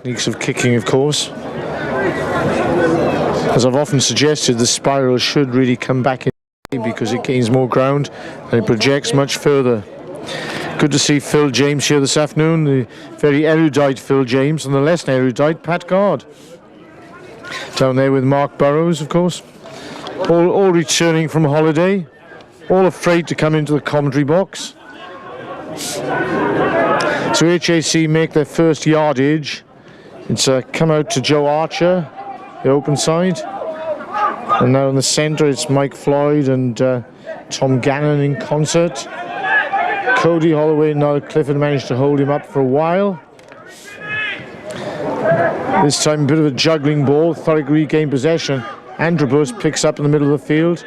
techniques of kicking, of course. As I've often suggested, the spiral should really come back in because it gains more ground and it projects much further. Good to see Phil James here this afternoon, the very erudite Phil James, and the less erudite Pat Gard. Down there with Mark Burrows, of course. All returning from holiday, all afraid to come into the commentary box. So HAC make their first yardage. It's come out to Joe Archer, the open side. And now in the centre it's Mike Floyd and Tom Gannon in concert. Cody Holloway and Niall Clifford managed to hold him up for a while. This time a bit of a juggling ball. Thurrock regained possession. Androbus picks up in the middle of the field.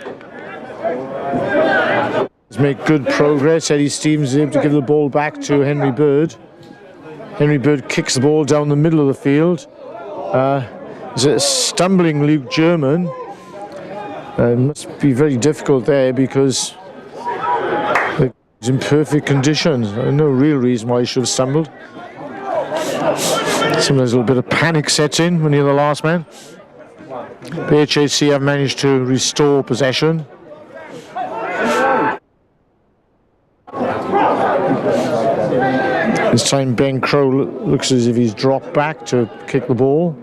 He's made good progress. Eddie Stevens is able to give the ball back to Henry Bird. Henry Bird kicks the ball down the middle of the field. There's a stumbling Luke German. It must be very difficult there because he's in perfect condition. No real reason why he should have stumbled. Sometimes a little bit of panic sets in when you're the last man. The HAC have managed to restore possession. This time Ben Crow looks as if he's dropped back to kick the ball.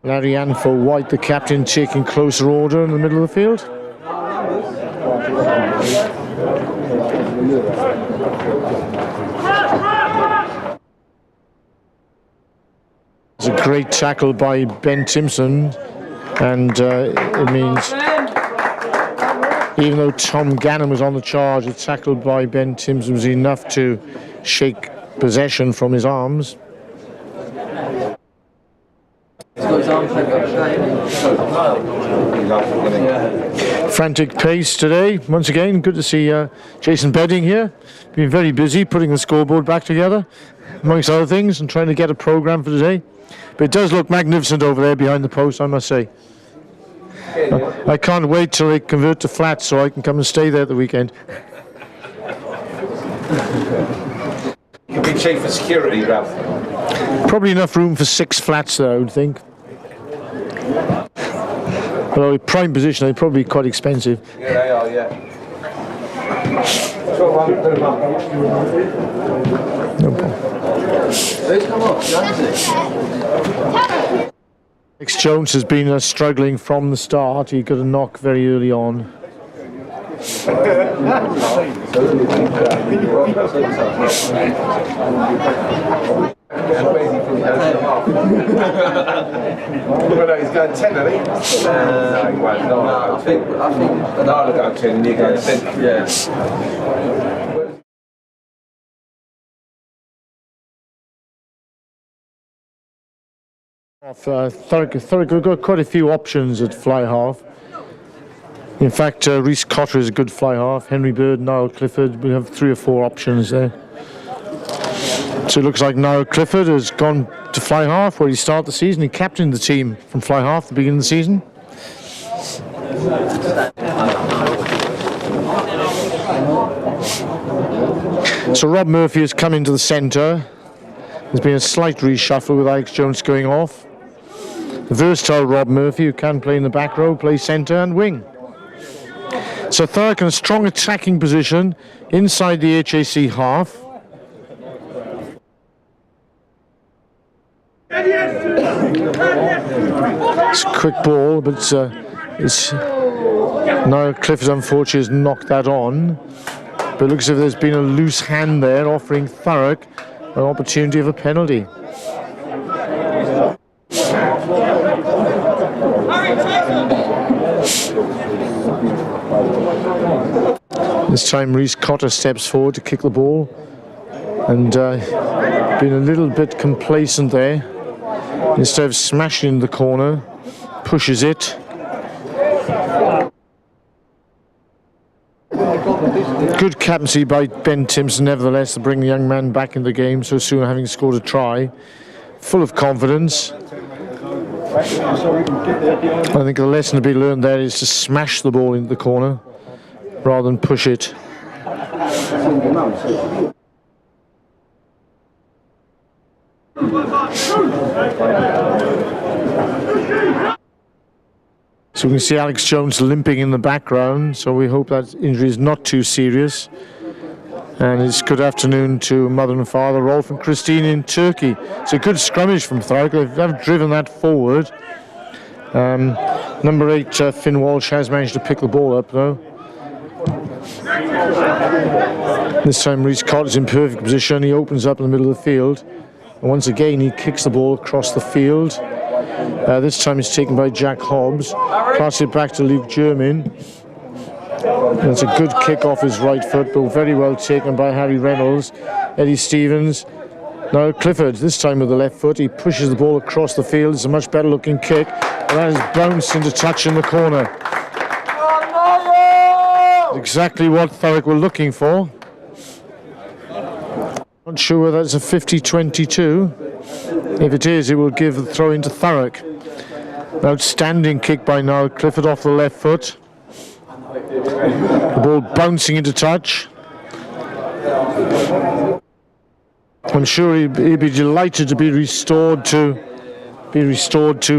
Larry Anfor White, the captain, taking closer order in the middle of the field. It's a great tackle by Ben Timpson, and it means even though Tom Gannon was on the charge, a tackle by Ben Timpson was enough to shake possession from his arms. Frantic pace today. Once again, good to see Jason Bedding here. Been very busy putting the scoreboard back together, amongst other things, and trying to get a programme for today. But it does look magnificent over there behind the post, I must say. I can't wait till they convert to flats so I can come and stay there at the weekend. You could be chief for security, Ralph. Probably enough room for 6 flats there, I would think. Although prime position, they're probably quite expensive. Yeah, they are, yeah. No problem. Alex Jones has been struggling from the start. He got a knock very early on. Well, he's going 10, I think. No, he won't. No, I think I'll go 10 and you go 10. Yeah. Thurrock have got quite a few options at fly half. In fact, Rhys Cotter is a good fly half. Henry Bird, Niall Clifford, we have 3 or 4 options there. So it looks like Niall Clifford has gone to fly half where he started the season. He captained the team from fly half at the beginning of the season. So Rob Murphy has come into the centre. There's been a slight reshuffle with Alex Jones going off. The versatile Rob Murphy, who can play in the back row, plays centre and wing. So Thurrock in a strong attacking position inside the HAC half. It's a quick ball, but Niall Clifford unfortunately has knocked that on. But it looks as if there's been a loose hand there, offering Thurrock an opportunity of a penalty. This time Rhys Cotter steps forward to kick the ball, and been a little bit complacent there. Instead of smashing the corner, pushes it. Good captaincy by Ben Timpson, nevertheless, to bring the young man back in the game so soon, having scored a try. Full of confidence. I think the lesson to be learned there is to smash the ball into the corner rather than push it. So we can see Alex Jones limping in the background, so we hope that injury is not too serious. And it's good afternoon to mother and father, Rolf and Christine in Turkey. It's a good scrummage from Thurrock. They've driven that forward. Number 8, Finn Walsh, has managed to pick the ball up, though. This time Reece Cott is in perfect position. He opens up in the middle of the field. And once again, he kicks the ball across the field. This time it's taken by Jack Hobbs. Pass it back to Luke German. And it's a good kick off his right foot, but very well taken by Harry Reynolds. Eddie Stevens. Now Clifford, this time with the left foot. He pushes the ball across the field. It's a much better looking kick. And that is bounced into touch in the corner. Exactly what Thurrock were looking for. Not sure whether that's a 50-22. If it is, it will give the throw into Thurrock. Outstanding kick by Niall Clifford off the left foot. The ball bouncing into touch. I'm sure he'd be delighted to be restored to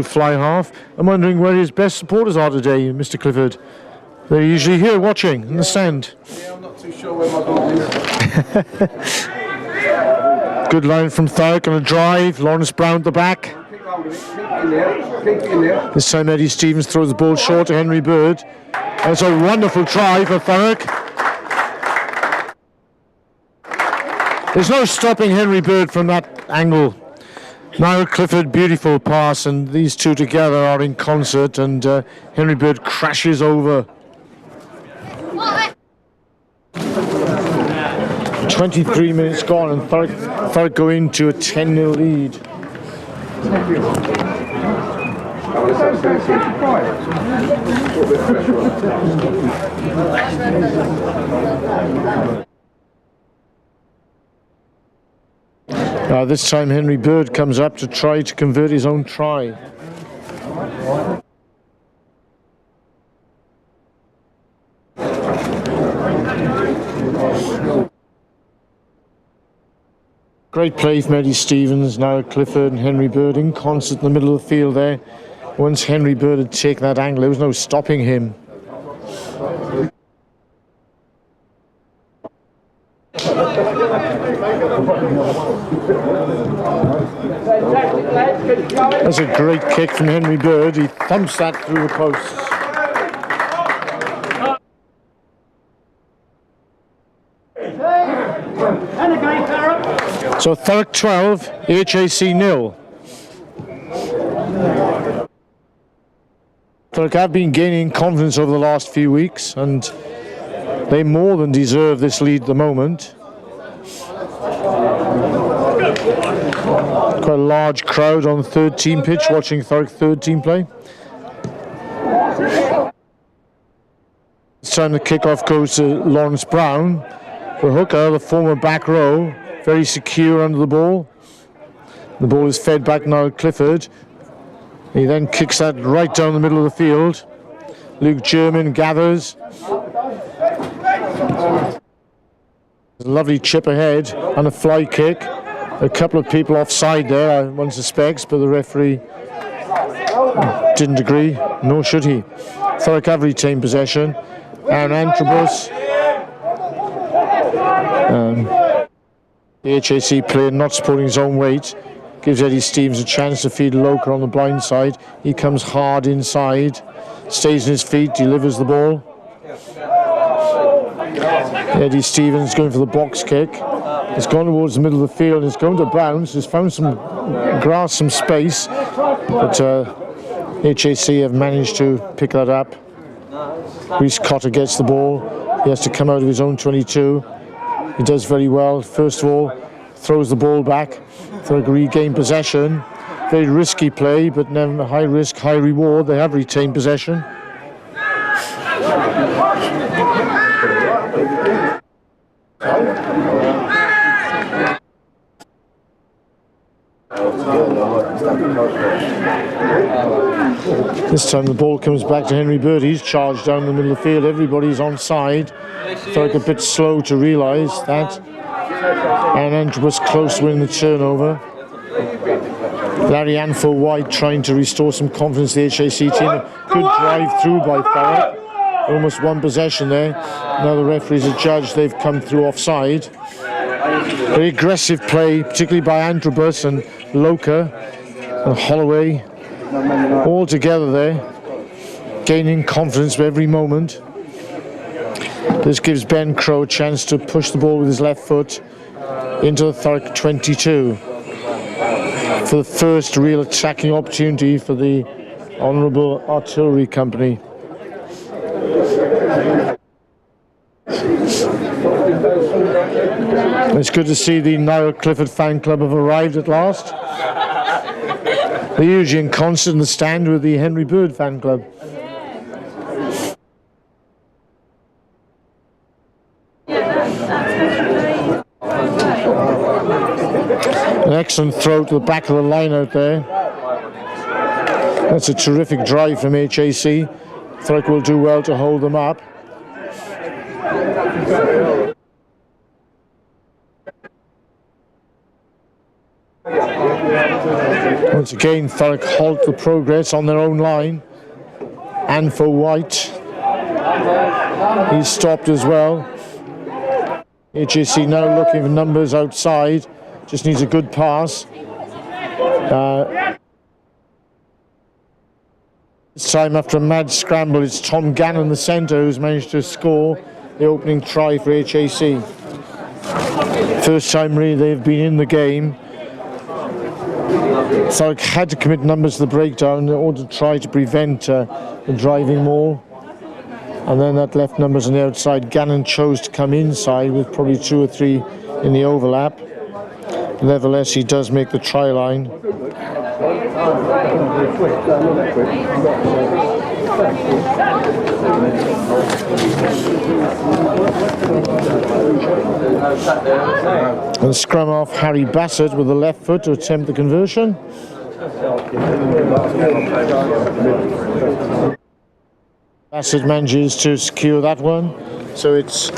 fly half. I'm wondering where his best supporters are today, Mr. Clifford. They're usually here watching in the stand. Yeah, I'm not too sure where my ball is. Good line from Thurrock on a drive. Lawrence Brown at the back. This time Eddie Stevens throws the ball short to Henry Bird. That's a wonderful try for Thurrock. There's no stopping Henry Bird from that angle. Niall Clifford, beautiful pass, and these two together are in concert, and Henry Bird crashes over. 23 minutes gone, and Thurrock go into a 10-0 lead. This time Henry Bird comes up to try to convert his own try. Great play from Eddie Stevens, now Clifford and Henry Bird in concert in the middle of the field there. Once Henry Bird had taken that angle, there was no stopping him. That's a great kick from Henry Bird. He thumps that through the posts. So Thurrock 12, HAC 0. Thurrock have been gaining confidence over the last few weeks, and they more than deserve this lead at the moment. Quite a large crowd on the third team pitch watching Thurrock third team play. This time the kickoff goes to Lawrence Brown. The hooker, the former back row, very secure under the ball. The ball is fed back now to Clifford. He then kicks that right down the middle of the field. Luke German gathers. There's a lovely chip ahead and a fly kick. A couple of people offside there, one suspects, but the referee didn't agree, nor should he. Thurrock have retained possession. Aaron Antrobus. The HAC player not supporting his own weight gives Eddie Stevens a chance to feed Loker on the blind side. He comes hard inside, stays on his feet, delivers the ball. Eddie Stevens going for the box kick. It's gone towards the middle of the field. It's going to bounce. It's found some grass, some space, but HAC have managed to pick that up. Reece Cotter gets the ball. He has to come out of his own 22. He does very well. First of all, throws the ball back for a regain possession. Very risky play, but never high risk, high reward. They have retained possession. This time the ball comes back to Henry Bird. He's charged down the middle of the field. Everybody's on side. Thurrock a bit slow to realise that. And Andrew was close to winning the turnover. Larry Anfield wide, trying to restore some confidence to the HAC team. A good drive through by Thurrock. Almost one possession there. Now the referees adjudged they've come through offside. Very aggressive play, particularly by Androbus and Loka and Holloway. All together there, gaining confidence with every moment. This gives Ben Crow a chance to push the ball with his left foot into the Thurrock 22 for the first real attacking opportunity for the Honourable Artillery Company. It's good to see the Niall Clifford fan club have arrived at last. They're usually in concert in the stand with the Henry Bird fan club. An excellent throw to the back of the line out there. That's a terrific drive from HAC. Thurrock will do well to hold them up. Once again, Thurrock halt the progress on their own line. And for White, he's stopped as well. HAC now looking for numbers outside. Just needs a good pass. This time, after a mad scramble, it's Tom Gannon, the centre, who's managed to score the opening try for HAC. First time really they've been in the game. Thurrock had to commit numbers to the breakdown in order to try to prevent the driving maul. And then that left numbers on the outside. Gannon chose to come inside with probably 2 or 3 in the overlap. Nevertheless, he does make the try line. And scrum off Harry Bassett with the left foot to attempt the conversion. Bassett manages to secure that one, so it's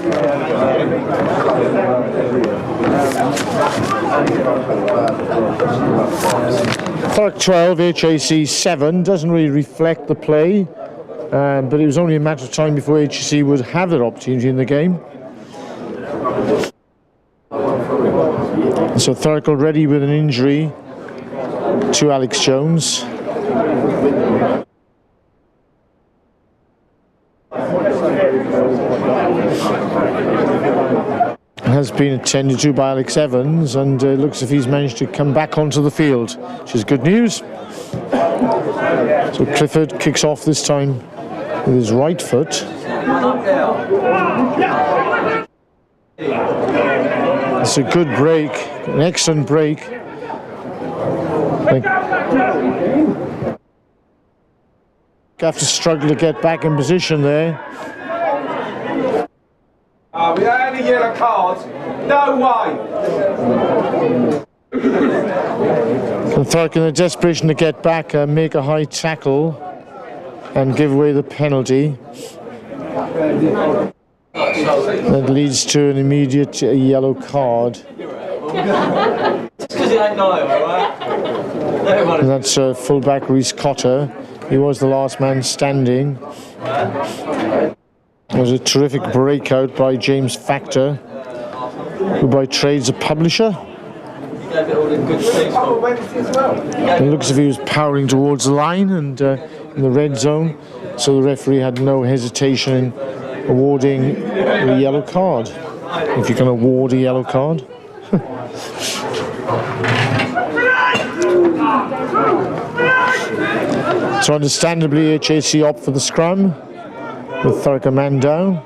Thurrock 12, HAC 7. Doesn't really reflect the play, but it was only a matter of time before HAC would have that opportunity in the game. So Thurrock already with an injury to Alex Jones. Has been attended to by Alex Evans, and it looks as if he's managed to come back onto the field, which is good news. So Clifford kicks off this time with his right foot. It's a good break, an excellent break. Have to struggle to get back in position there. We had a yellow card. No way. And Thurrock, in a desperation to get back, make a high tackle and give away the penalty. That leads to an immediate yellow card. And that's fullback Rhys Cotter. He was the last man standing. It was a terrific breakout by James Factor, who by trade's a publisher. It looks as if he was powering towards the line and in the red zone, so the referee had no hesitation in awarding a yellow card. If you can award a yellow card. So understandably, HAC opt for the scrum, with Thurrock a man down.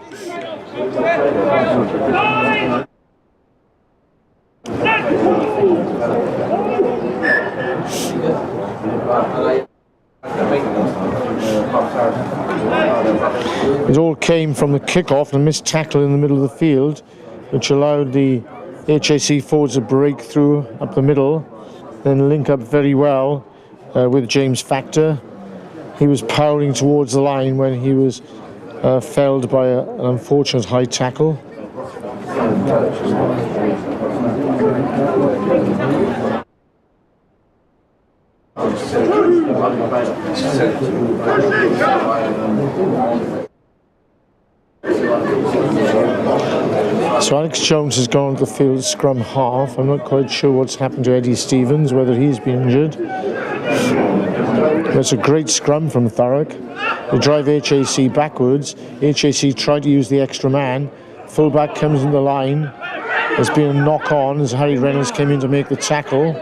It all came from the kickoff and a missed tackle in the middle of the field, which allowed the HAC forwards to break through up the middle, then link up very well with James Factor. He was powering towards the line when he was felled by an unfortunate high tackle. So Alex Jones has gone to the field scrum half. I'm not quite sure what's happened to Eddie Stevens, whether he's been injured. That's a great scrum from Thurrock. They drive HAC backwards. HAC tried to use the extra man. Fullback comes in the line. There's been a knock on as Harry Reynolds came in to make the tackle.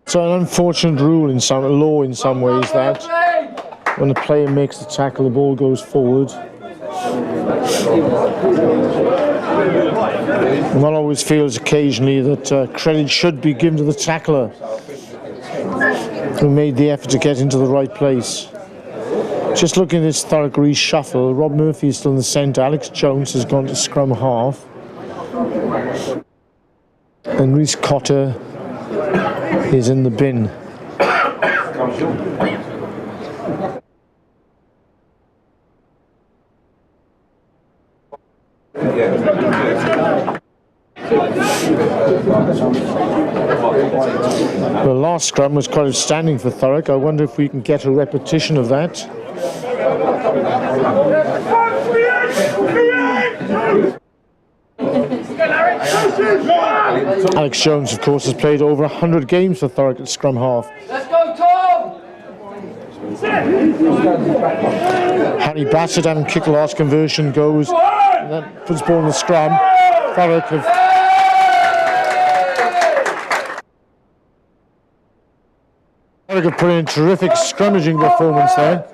So an unfortunate rule in some law in some ways that when the player makes the tackle, the ball goes forward. One always feels occasionally that credit should be given to the tackler who made the effort to get into the right place. Just looking at this Thurrock reshuffle, Rob Murphy is still in the centre, Alex Jones has gone to scrum half, and Rhys Cotter is in the bin. The last scrum was quite outstanding for Thurrock. I wonder if we can get a repetition of that. Alex Jones, of course, has played over 100 games for Thurrock at scrum half. Let's go, Tom! Harry Bassett having kick last conversion goes. And that puts ball in the scrum. Thurrock have put in a terrific scrummaging performance there.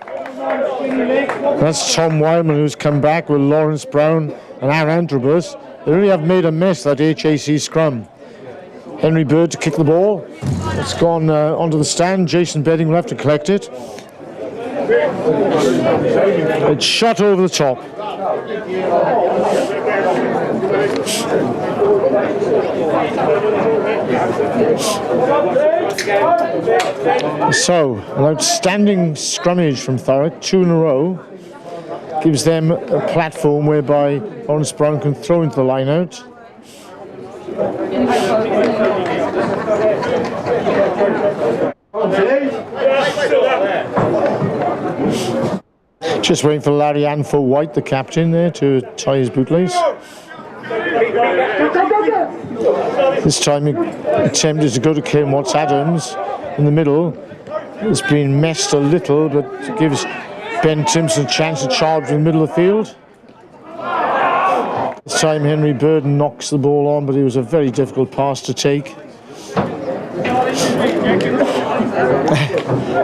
That's Tom Wyman who's come back with Lawrence Brown and Aaron Antrobus. They really have made a mess, that HAC scrum. Henry Bird to kick the ball. It's gone onto the stand. Jason Bedding will have to collect it. It's shot over the top. So, an outstanding scrummage from Thurrock, 2 in a row. Gives them a platform whereby Lawrence Brown can throw into the line out. Just waiting for Larry Anfor White, the captain, there to tie his bootlace. This time he attempted to go to Kane Watts Adams in the middle. It's been messed a little, but it gives Ben Timpson a chance to charge in the middle of the field. This time Henry Bird knocks the ball on, but it was a very difficult pass to take.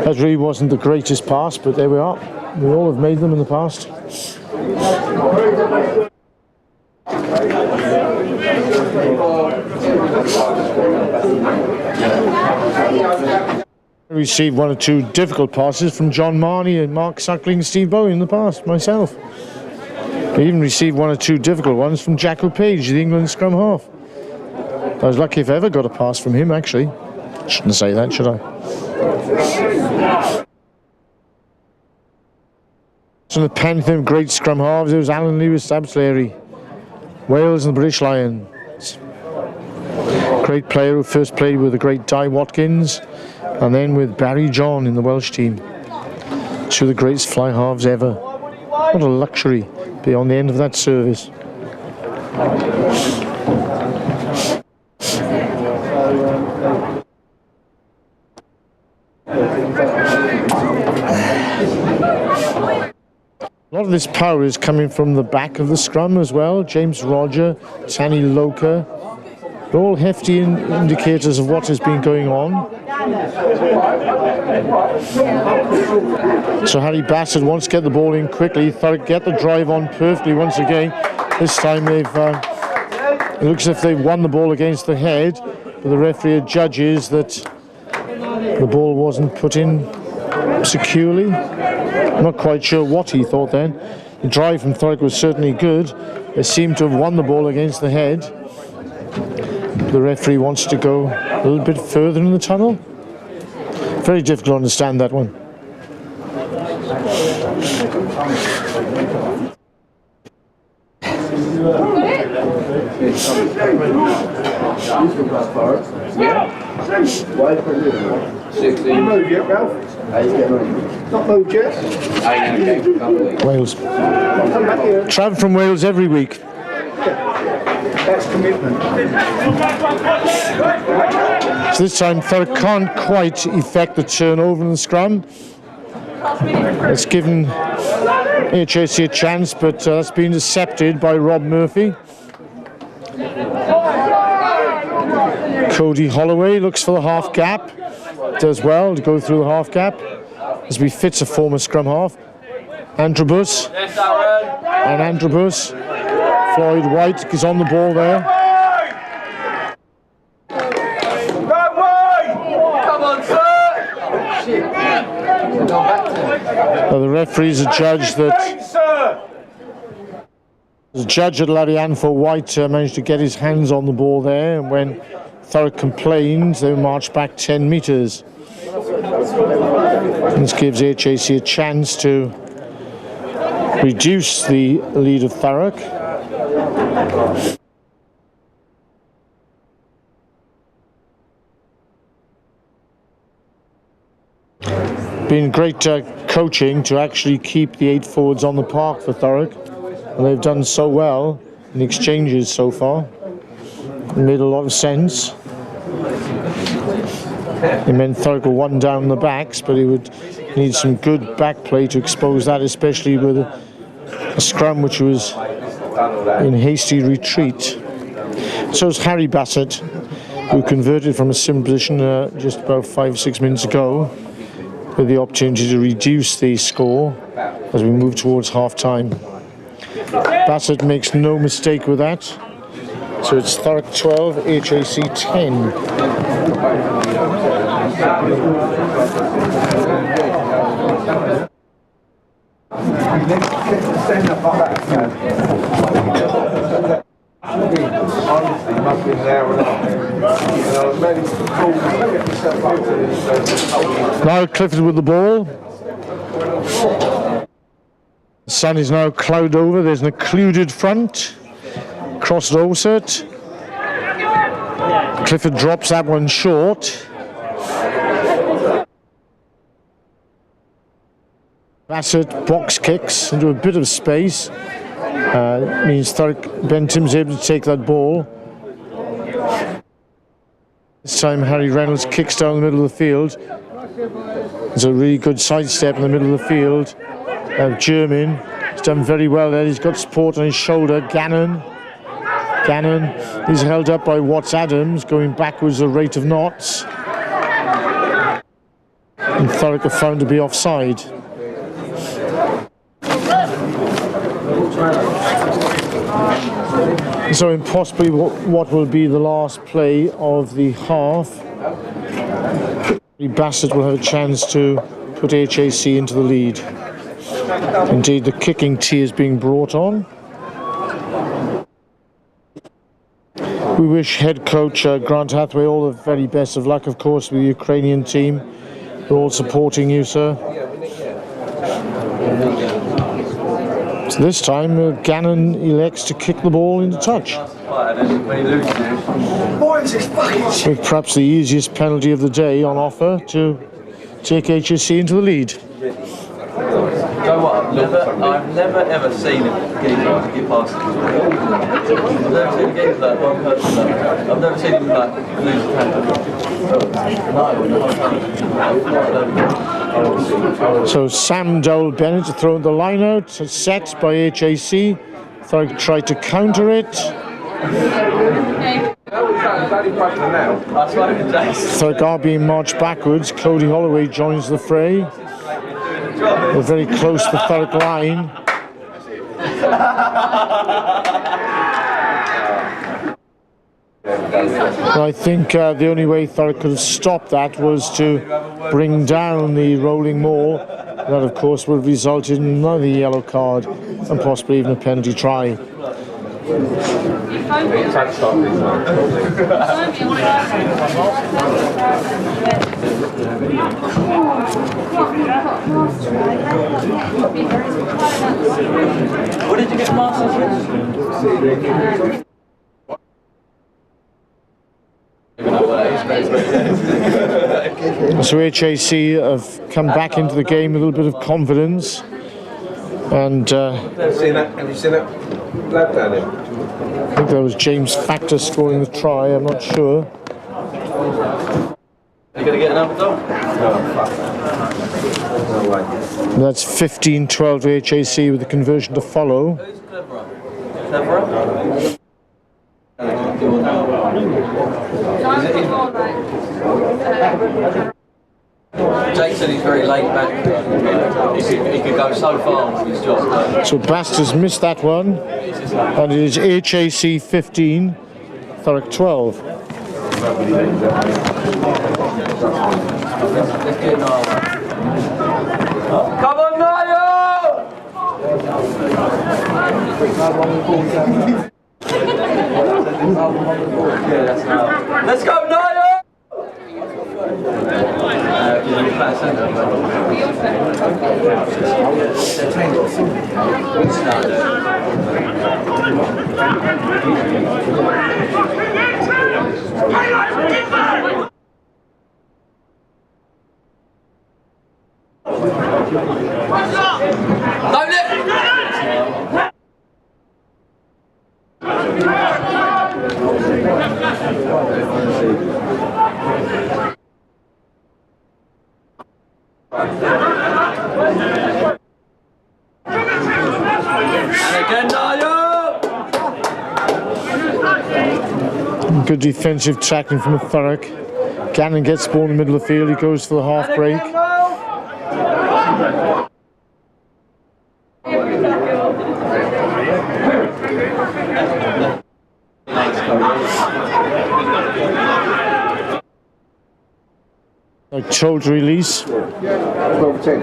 That really wasn't the greatest pass, but there we are. We all have made them in the past. I received 1 or 2 difficult passes from John Marnie and Mark Suckling and Steve Bowie in the past, myself. I even received 1 or 2 difficult ones from Jack O'Page, the England scrum half. I was lucky if I ever got a pass from him, actually. Shouldn't say that, should I? So the pantheon of great scrum halves, it was Alan Lewis, Absleary, Wales and the British Lions. Great player who first played with the great Di Watkins and then with Barry John in the Welsh team. 2 of the greatest fly halves ever. What a luxury to be on the end of that service. A lot of this power is coming from the back of the scrum as well. James Roger, Tanny Loka, they're all hefty indicators of what has been going on. So Harry Bassett wants to get the ball in quickly. Thurrock get the drive on perfectly once again. This time they've, it looks as if they've won the ball against the head, but the referee judges that the ball wasn't put in securely. I'm not quite sure what he thought then. The drive from Thurrock was certainly good. They seem to have won the ball against the head. The referee wants to go a little bit further in the tunnel. Very difficult to understand that one. Yeah. 16. Move yet, Ralph? Not moved yet? Wales. Come back here. Travel from Wales every week. That's commitment. So this time Thurrock can't quite effect the turnover in the scrum. It's given HAC a chance, but that's been intercepted by Rob Murphy. Cody Holloway looks for the half gap. Does well to go through the half gap, as befits a former scrum half. Antrobus. And Antrobus. Floyd White is on the ball there. Come on, sir! So the referees are judged that the judge at Larian for White managed to get his hands on the ball there, and when Thurrock complained, they marched back 10 metres. This gives HAC a chance to reduce the lead of Thurrock. Been great coaching to actually keep the 8 forwards on the park for Thurrock, and they've done so well in exchanges so far. It made a lot of sense. It meant Thurrock were one down the backs, but he would need some good back play to expose that, especially with a scrum which was in hasty retreat. So is Harry Bassett, who converted from a similar position just about 5-6 minutes ago, with the opportunity to reduce the score as we move towards half-time. Bassett makes no mistake with that. So it's Thurrock 12, HAC 10. Stand up like that. Honestly, must be there and Now Clifford with the ball. The sun is now cloud over. There's an occluded front. Crossed Osert. Clifford drops that one short. Bassett box kicks into a bit of space. Means Thurrock, Ben Tim's able to take that ball. This time Harry Reynolds kicks down the middle of the field. There's a really good sidestep in the middle of the field. German, he's done very well there. He's got support on his shoulder. Gannon is held up by Watts Adams, going backwards at a rate of knots. And Thurrock are found to be offside. So in possibly what will be the last play of the half, Bassett will have a chance to put HAC into the lead. Indeed, the kicking tee is being brought on. We wish head coach Grant Hathaway all the very best of luck, of course, with the Ukrainian team. We're all supporting you, sir. So this time, Gannon elects to kick the ball into touch. With perhaps the easiest penalty of the day on offer to take HAC into the lead. You know what? I've never ever seen him get past. I've never seen a game like one person. I've never seen him like lose a tackle. So Sam Dowell Bennett to throw the line out, set by HAC. Thurrock tried to counter it. Thurrock are being marched backwards. Cody Holloway joins the fray. They're very close to the Thurrock line. But I think the only way Thurrock could have stopped that was to bring down the rolling maul. That, of course, would have resulted in another yellow card and possibly even a penalty try. What did you get masters with? So HAC have come back into the game with a little bit of confidence. And Have you seen that lad down there? I think that was James Factor scoring the try, I'm not sure. Are you going to get another dog? No, fuck that. No way. That's 15-12 to HAC with the conversion to follow. Who's cleverer? Cleverer? Jake said he's very laid back. He could go so far with his job. So Baster's missed that one. And it is HAC 15, Thurrock 12. Let's get Niall. Come on, Niall! Yeah, that's Niall. Let's go, Niall! Good defensive tackling from Thurrock. Gannon gets the ball in the middle of the field. He goes for the half break. Like shoulder release. 12-10.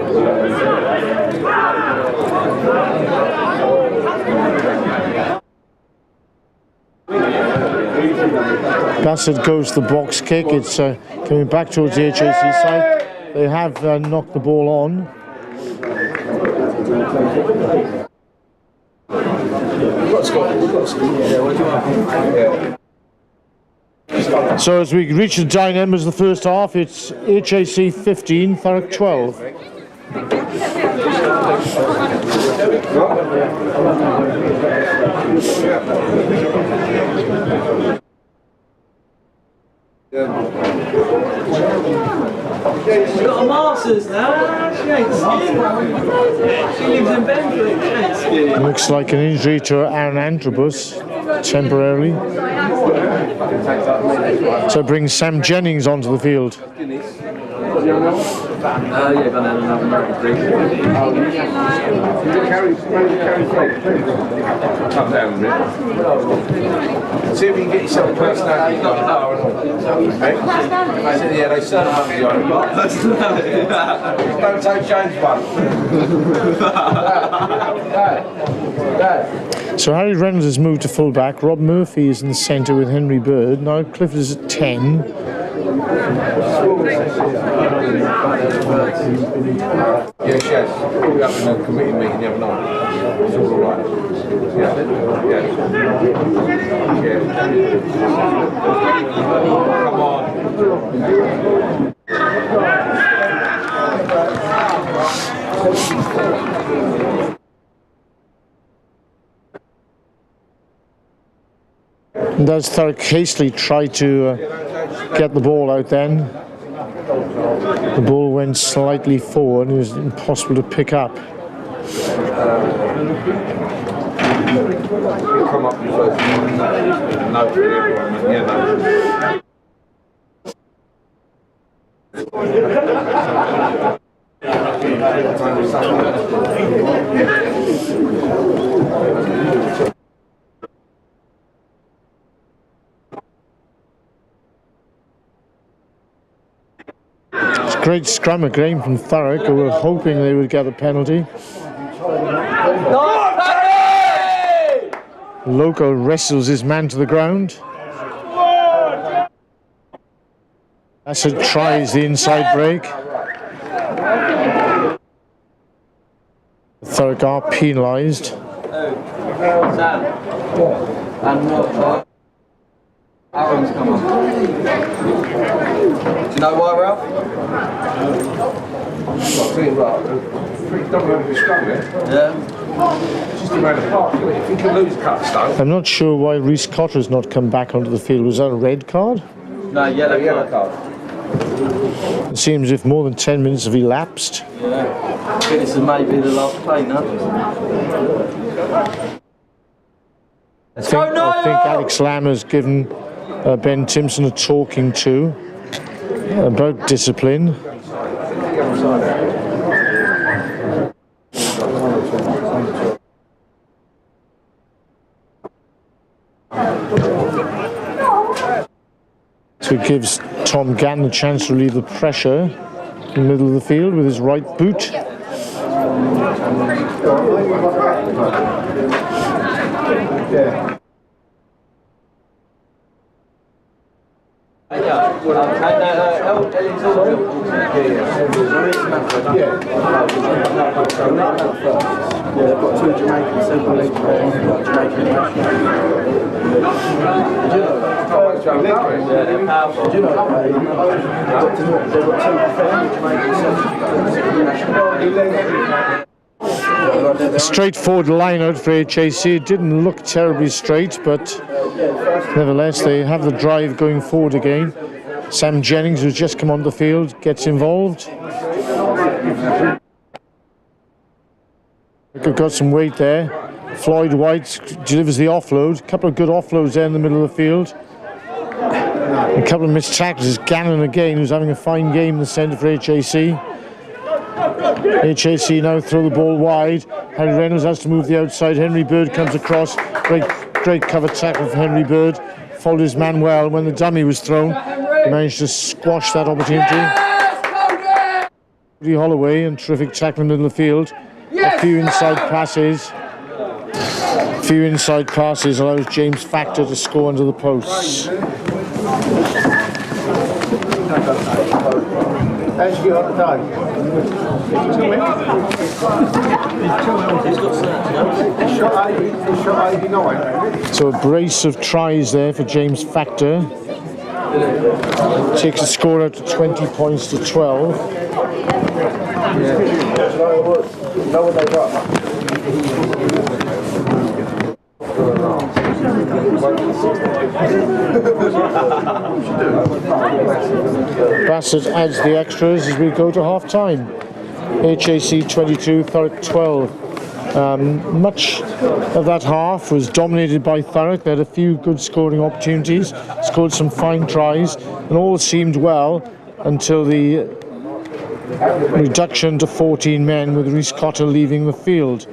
Bassett goes to the box kick. It's coming back towards the HAC side. They have knocked the ball on. So as we reach the dying embers of the first half, it's HAC 15, Thurrock 12. She's got a master's now. She ain't skinny. She lives in Bentley. She ain't skinny. Looks like an injury to Aaron Antrobus temporarily. So it brings Sam Jennings onto the field. Yeah, gone out another American Come down a bit. See if you can get yourself a personality. You've got the power I said, yeah, they set them up behind. Don't take James one. So Harry Reynolds has moved to fullback. Rob Murphy is in the centre with Henry Bird. Now Clifford is at 10. Yes, yes. We were up in a committee meeting the other night. It's all right. Yeah. Come on. And does Thurrock hastily try to get the ball out then? The ball went slightly forward and it was impossible to pick up. Come up first. No, for everyone. Yeah, no. It's a great scrum again from Thurrock, who were hoping they would get a penalty. Loco wrestles his man to the ground. Bassett tries the inside break. Thurrock are penalised. Aaron's come on. Do you know why, Ralph? I'll tell you what, pretty dominantly struggling. Yeah. Just around the park. If he can lose a couple of stones. I'm not sure why Rhys Cotter's not come back onto the field. Was that a red card? No, yellow card. It seems as if more than 10 minutes have elapsed. Yeah. I think this is maybe the last play now. I think Alex Lamb has given Ben Timpson a talking to about discipline. So it gives Tom Gann a chance to relieve the pressure in the middle of the field with his right boot. Yeah. Yeah, they've got two Jamaican Super League players, they've got Jamaican national. Do you know that? They've got two Jamaican national. A straightforward line out for HAC. It didn't look terribly straight, but nevertheless they have the drive going forward again. Sam Jennings, who's just come on the field, gets involved. They've got some weight there. Floyd White delivers the offload. A couple of good offloads there in the middle of the field. A couple of missed tackles. Gannon again, who's having a fine game in the centre for HAC. HAC now throw the ball wide. Harry Reynolds has to move the outside. Henry Bird comes across. Great cover tackle for Henry Bird. Followed his man well. When the dummy was thrown, he managed to squash that opportunity. Cody Holloway and terrific tackle in the middle of the field. A few inside passes allows James Factor to score under the posts. How'd you get on the day? 2 minutes. He's shot 89. So a brace of tries there for James Factor. Takes the score out to 20 points to 12. Bassett adds the extras as we go to half time. HAC 22, Thurrock 12. Much of that half was dominated by Thurrock. They had a few good scoring opportunities, scored some fine tries, and all seemed well until the reduction to 14 men with Rhys Cotter leaving the field.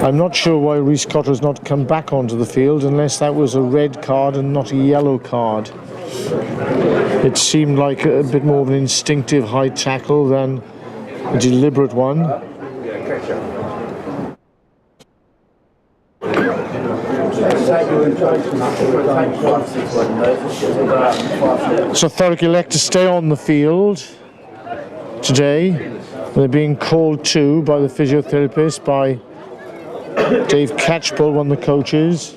I'm not sure why Rhys Cotter has not come back onto the field unless that was a red card and not a yellow card. It seemed like a bit more of an instinctive high tackle than a deliberate one. So Thurrock elect to stay on the field today. They're being called to by the physiotherapist, by Dave Catchpole, one of the coaches.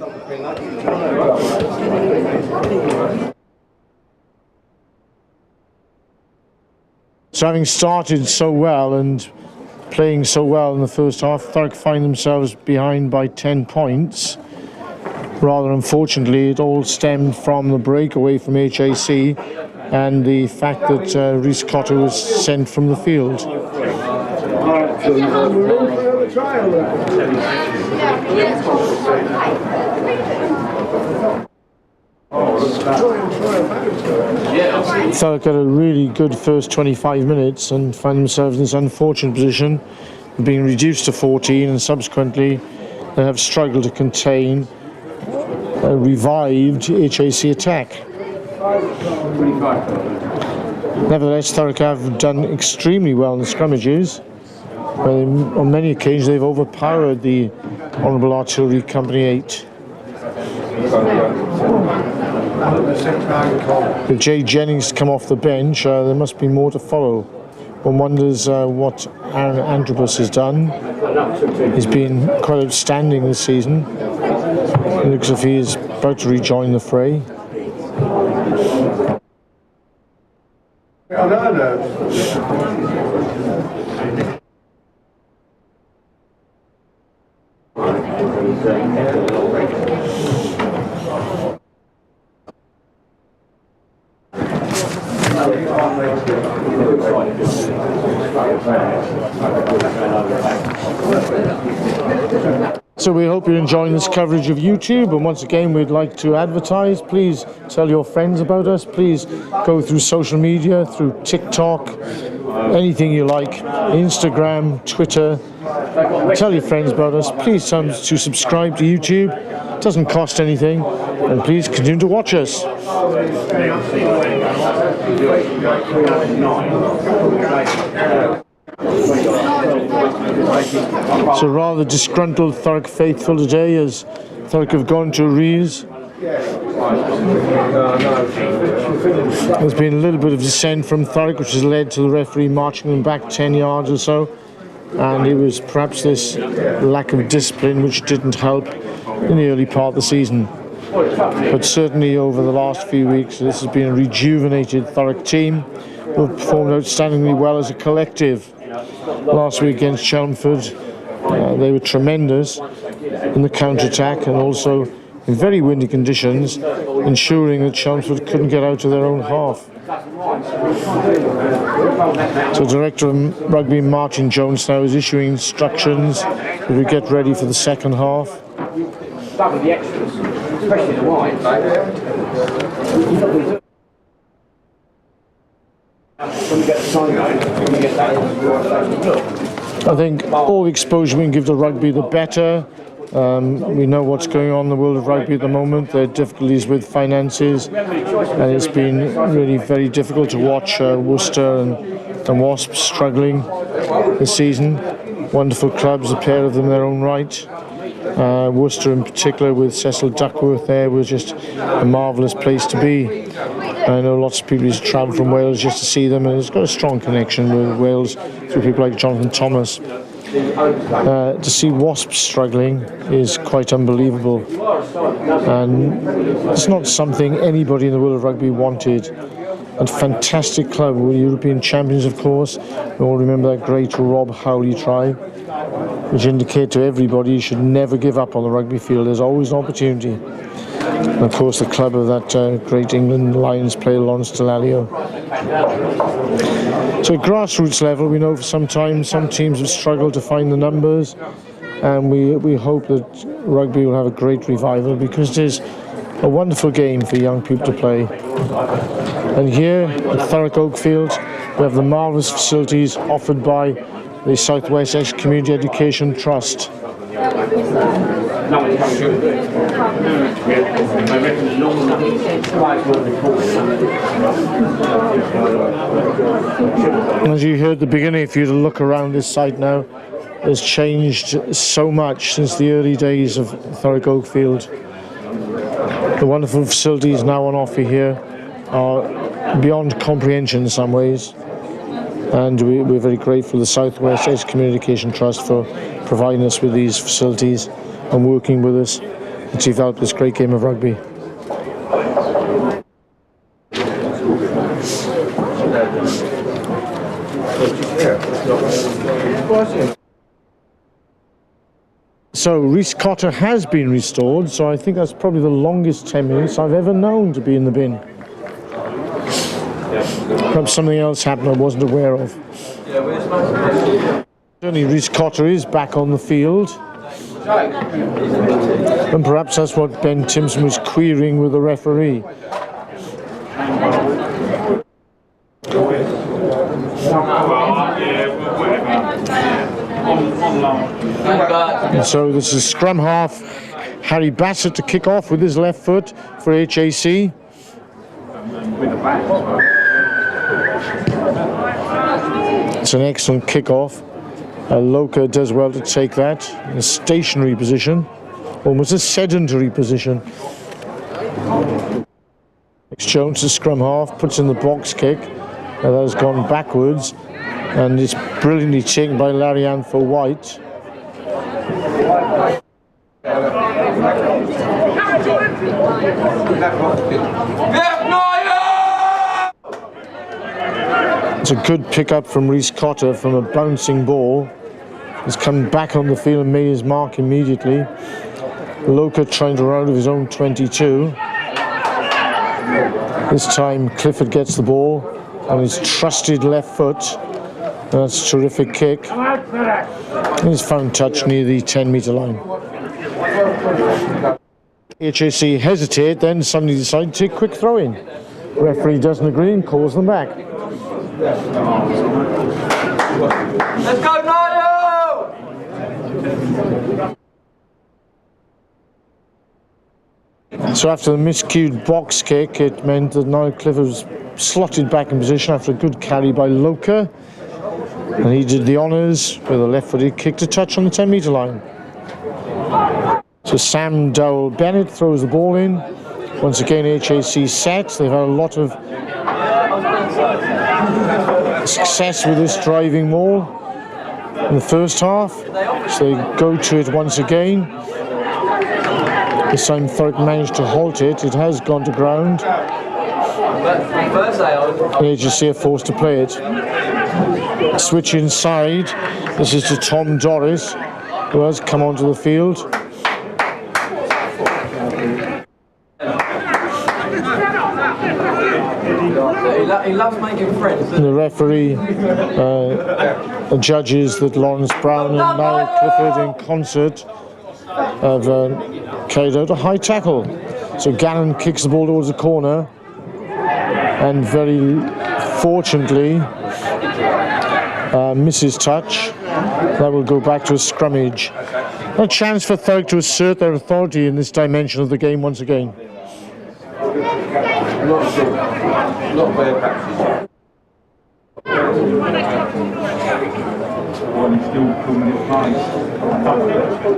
So having started so well and playing so well in the first half, Thurrock find themselves behind by 10 points. Rather unfortunately, it all stemmed from the breakaway from HAC and the fact that Rhys Cotter was sent from the field. Thurrock had a really good first 25 minutes and find themselves in this unfortunate position of being reduced to 14, and subsequently they have struggled to contain a revived HAC attack. Nevertheless, Thurrock have done extremely well in the scrummages. On many occasions they've overpowered the Honourable Artillery Company 8. With Jay Jennings come off the bench, there must be more to follow. One wonders what Aaron Antropos has done. He's been quite outstanding this season. It looks as if he is about to rejoin the fray. So we hope you're enjoying this coverage of YouTube, and once again we'd like to advertise. Please tell your friends about us. Please go through social media, through TikTok, anything you like, Instagram, Twitter. Tell your friends about us. Please tell them to subscribe to YouTube. It doesn't cost anything, and please continue to watch us. So rather disgruntled Thurrock faithful today, as Thurrock have gone to arrears. There's been a little bit of dissent from Thurrock, which has led to the referee marching them back 10 yards or so, and it was perhaps this lack of discipline which didn't help in the early part of the season. But certainly over the last few weeks this has been a rejuvenated Thurrock team who have performed outstandingly well as a collective. Last week against Chelmsford, they were tremendous in the counter-attack and also in very windy conditions, ensuring that Chelmsford couldn't get out of their own half. So Director of Rugby Martin Jones now is issuing instructions that we get ready for the second half. Start with the extras, especially the wide. I think all the exposure we can give to rugby, the better. We know what's going on in the world of rugby at the moment. There are difficulties with finances, and it's been really very difficult to watch Worcester and Wasps struggling this season. Wonderful clubs, a pair of them in their own right. Worcester in particular, with Cecil Duckworth there, was just a marvellous place to be. I know lots of people used to travel from Wales just to see them, and it's got a strong connection with Wales through people like Jonathan Thomas. To see Wasps struggling is quite unbelievable, and it's not something anybody in the world of rugby wanted. A fantastic club, we're European champions of course. We all remember that great Rob Howley try, which indicate to everybody you should never give up on the rugby field. There's always an opportunity. And of course the club of that great England Lions player Lawrence Dallaglio. So at grassroots level, we know for some time some teams have struggled to find the numbers, and we hope that rugby will have a great revival, because it is a wonderful game for young people to play. And here at Thurrock Oakfield we have the marvellous facilities offered by the South West Community Education Trust. As you heard at the beginning, if you look around this site now, it's changed so much since the early days of Thurrock Oakfield. The wonderful facilities now on offer here are beyond comprehension in some ways, and we're very grateful to the South West Community Trust for providing us with these facilities and working with us to develop this great game of rugby. So Reese Cotter has been restored, so I think that's probably the longest 10 minutes I've ever known to be in the bin. Perhaps something else happened I wasn't aware of. Certainly Reese Cotter is back on the field, and perhaps that's what Ben Timpson was querying with the referee. And so this is scrum half Harry Bassett to kick off with his left foot for HAC. It's an excellent kick-off. Loka does well to take that in a stationary position, almost a sedentary position. Jones to scrum half, puts in the box kick. That has gone backwards, and it's brilliantly taken by Larry Ann for White. It's a good pickup from Rhys Cotter from a bouncing ball. He's come back on the field and made his mark immediately. Loka trying to run out of his own 22. This time Clifford gets the ball on his trusted left foot. That's a terrific kick. He's found touch near the 10-metre line. HAC hesitate, then suddenly decide to take a quick throw in. Referee doesn't agree and calls them back. Let's go, Niall! So after the miscued box kick, it meant that Niall Clifford was slotted back in position after a good carry by Loka. And he did the honours with a left-footed kick to touch on the 10-metre line. So Sam Dowell-Bennett throws the ball in. Once again, HAC set. They've had a lot of success with this driving maul in the first half. So they go to it once again. This time Thurrock managed to halt it. It has gone to ground. HAC are forced to play it. Switch inside. This is to Tom Doris, who has come onto the field. He loves making friends. And the referee judges that Lawrence Brown and Niall Clifford in concert have carried out a high tackle. So Gannon kicks the ball towards the corner and very fortunately misses touch. That will go back to a scrummage. A chance for Thurrock to assert their authority in this dimension of the game once again. Not bad practice.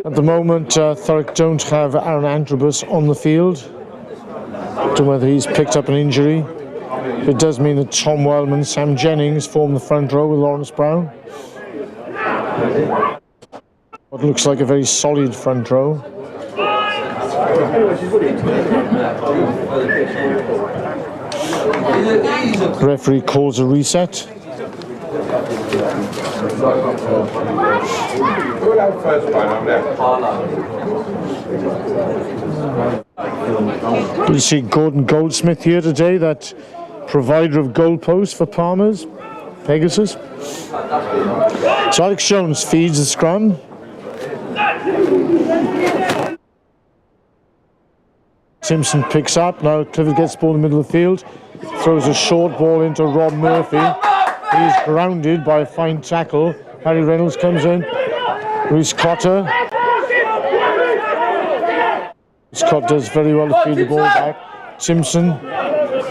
At the moment, Thurrock don't have Aaron Antrobus on the field. Don't know whether he's picked up an injury. It does mean that Tom Wellman, Sam Jennings form the front row with Lawrence Brown. What looks like a very solid front row. The referee calls a reset. You see Gordon Goldsmith here today, that provider of goalposts for Palmer's, Pegasus. So Alex Jones feeds the scrum. Simpson picks up. Now Clifford gets the ball in the middle of the field. Throws a short ball into Rob Murphy. He's grounded by a fine tackle. Harry Reynolds comes in. Rhys Cotter. Rhys Cotter does very well to feed the ball back. Simpson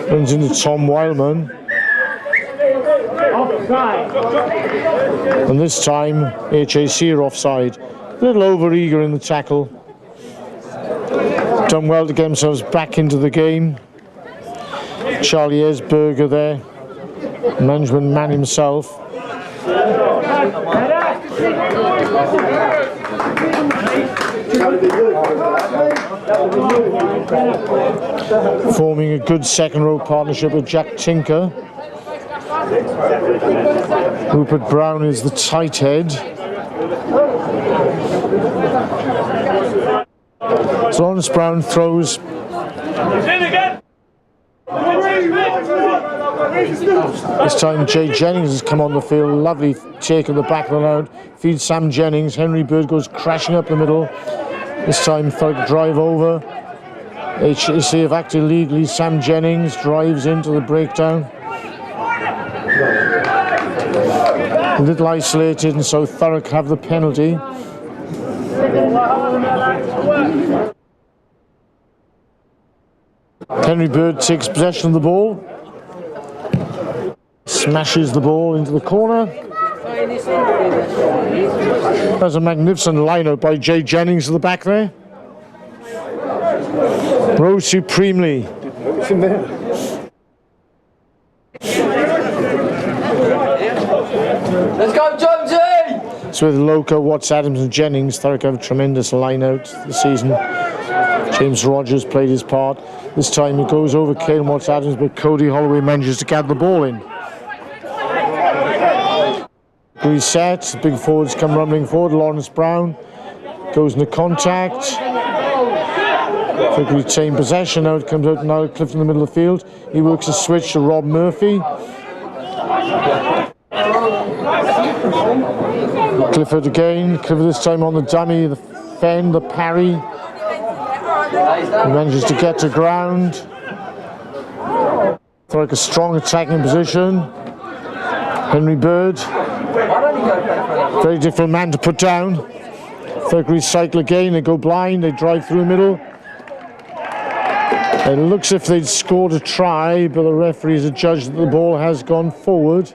runs into Tom Wildman. And this time, HAC are offside. A little over-eager in the tackle. Done well to get themselves back into the game. Charlie Esberger there, management man himself. Forming a good second row partnership with Jack Tinker. Rupert Brown is the tight head. So Lawrence Brown throws. This time Jay Jennings has come on the field. Lovely take at the back of the line. Feeds Sam Jennings. Henry Bird goes crashing up the middle. This time Thurrock drive over. HAC have acted legally. Sam Jennings drives into the breakdown. A little isolated, and so Thurrock have the penalty. Henry Bird takes possession of the ball. Smashes the ball into the corner. There's a magnificent line-out by Jay Jennings at the back there. Rose supremely. Let's go, Jonesy! So with Loca, Watts, Adams and Jennings, Thurrock have a tremendous line out this season. James Rogers played his part. This time it goes over Kane Watts Adams, but Cody Holloway manages to gather the ball in. Reset, big forwards come rumbling forward. Lawrence Brown goes into contact. Thurrock retain possession. Now it comes out now Cliff in the middle of the field. He works a switch to Rob Murphy. Clifford again. Clifford this time on the dummy, the fend, the parry. He manages to get to ground. Thurrock a strong attacking position. Henry Bird. Very difficult man to put down. Thurrock recycle again. They go blind. They drive through the middle. It looks as if they'd scored a try, but the referees have judged that the ball has gone forward.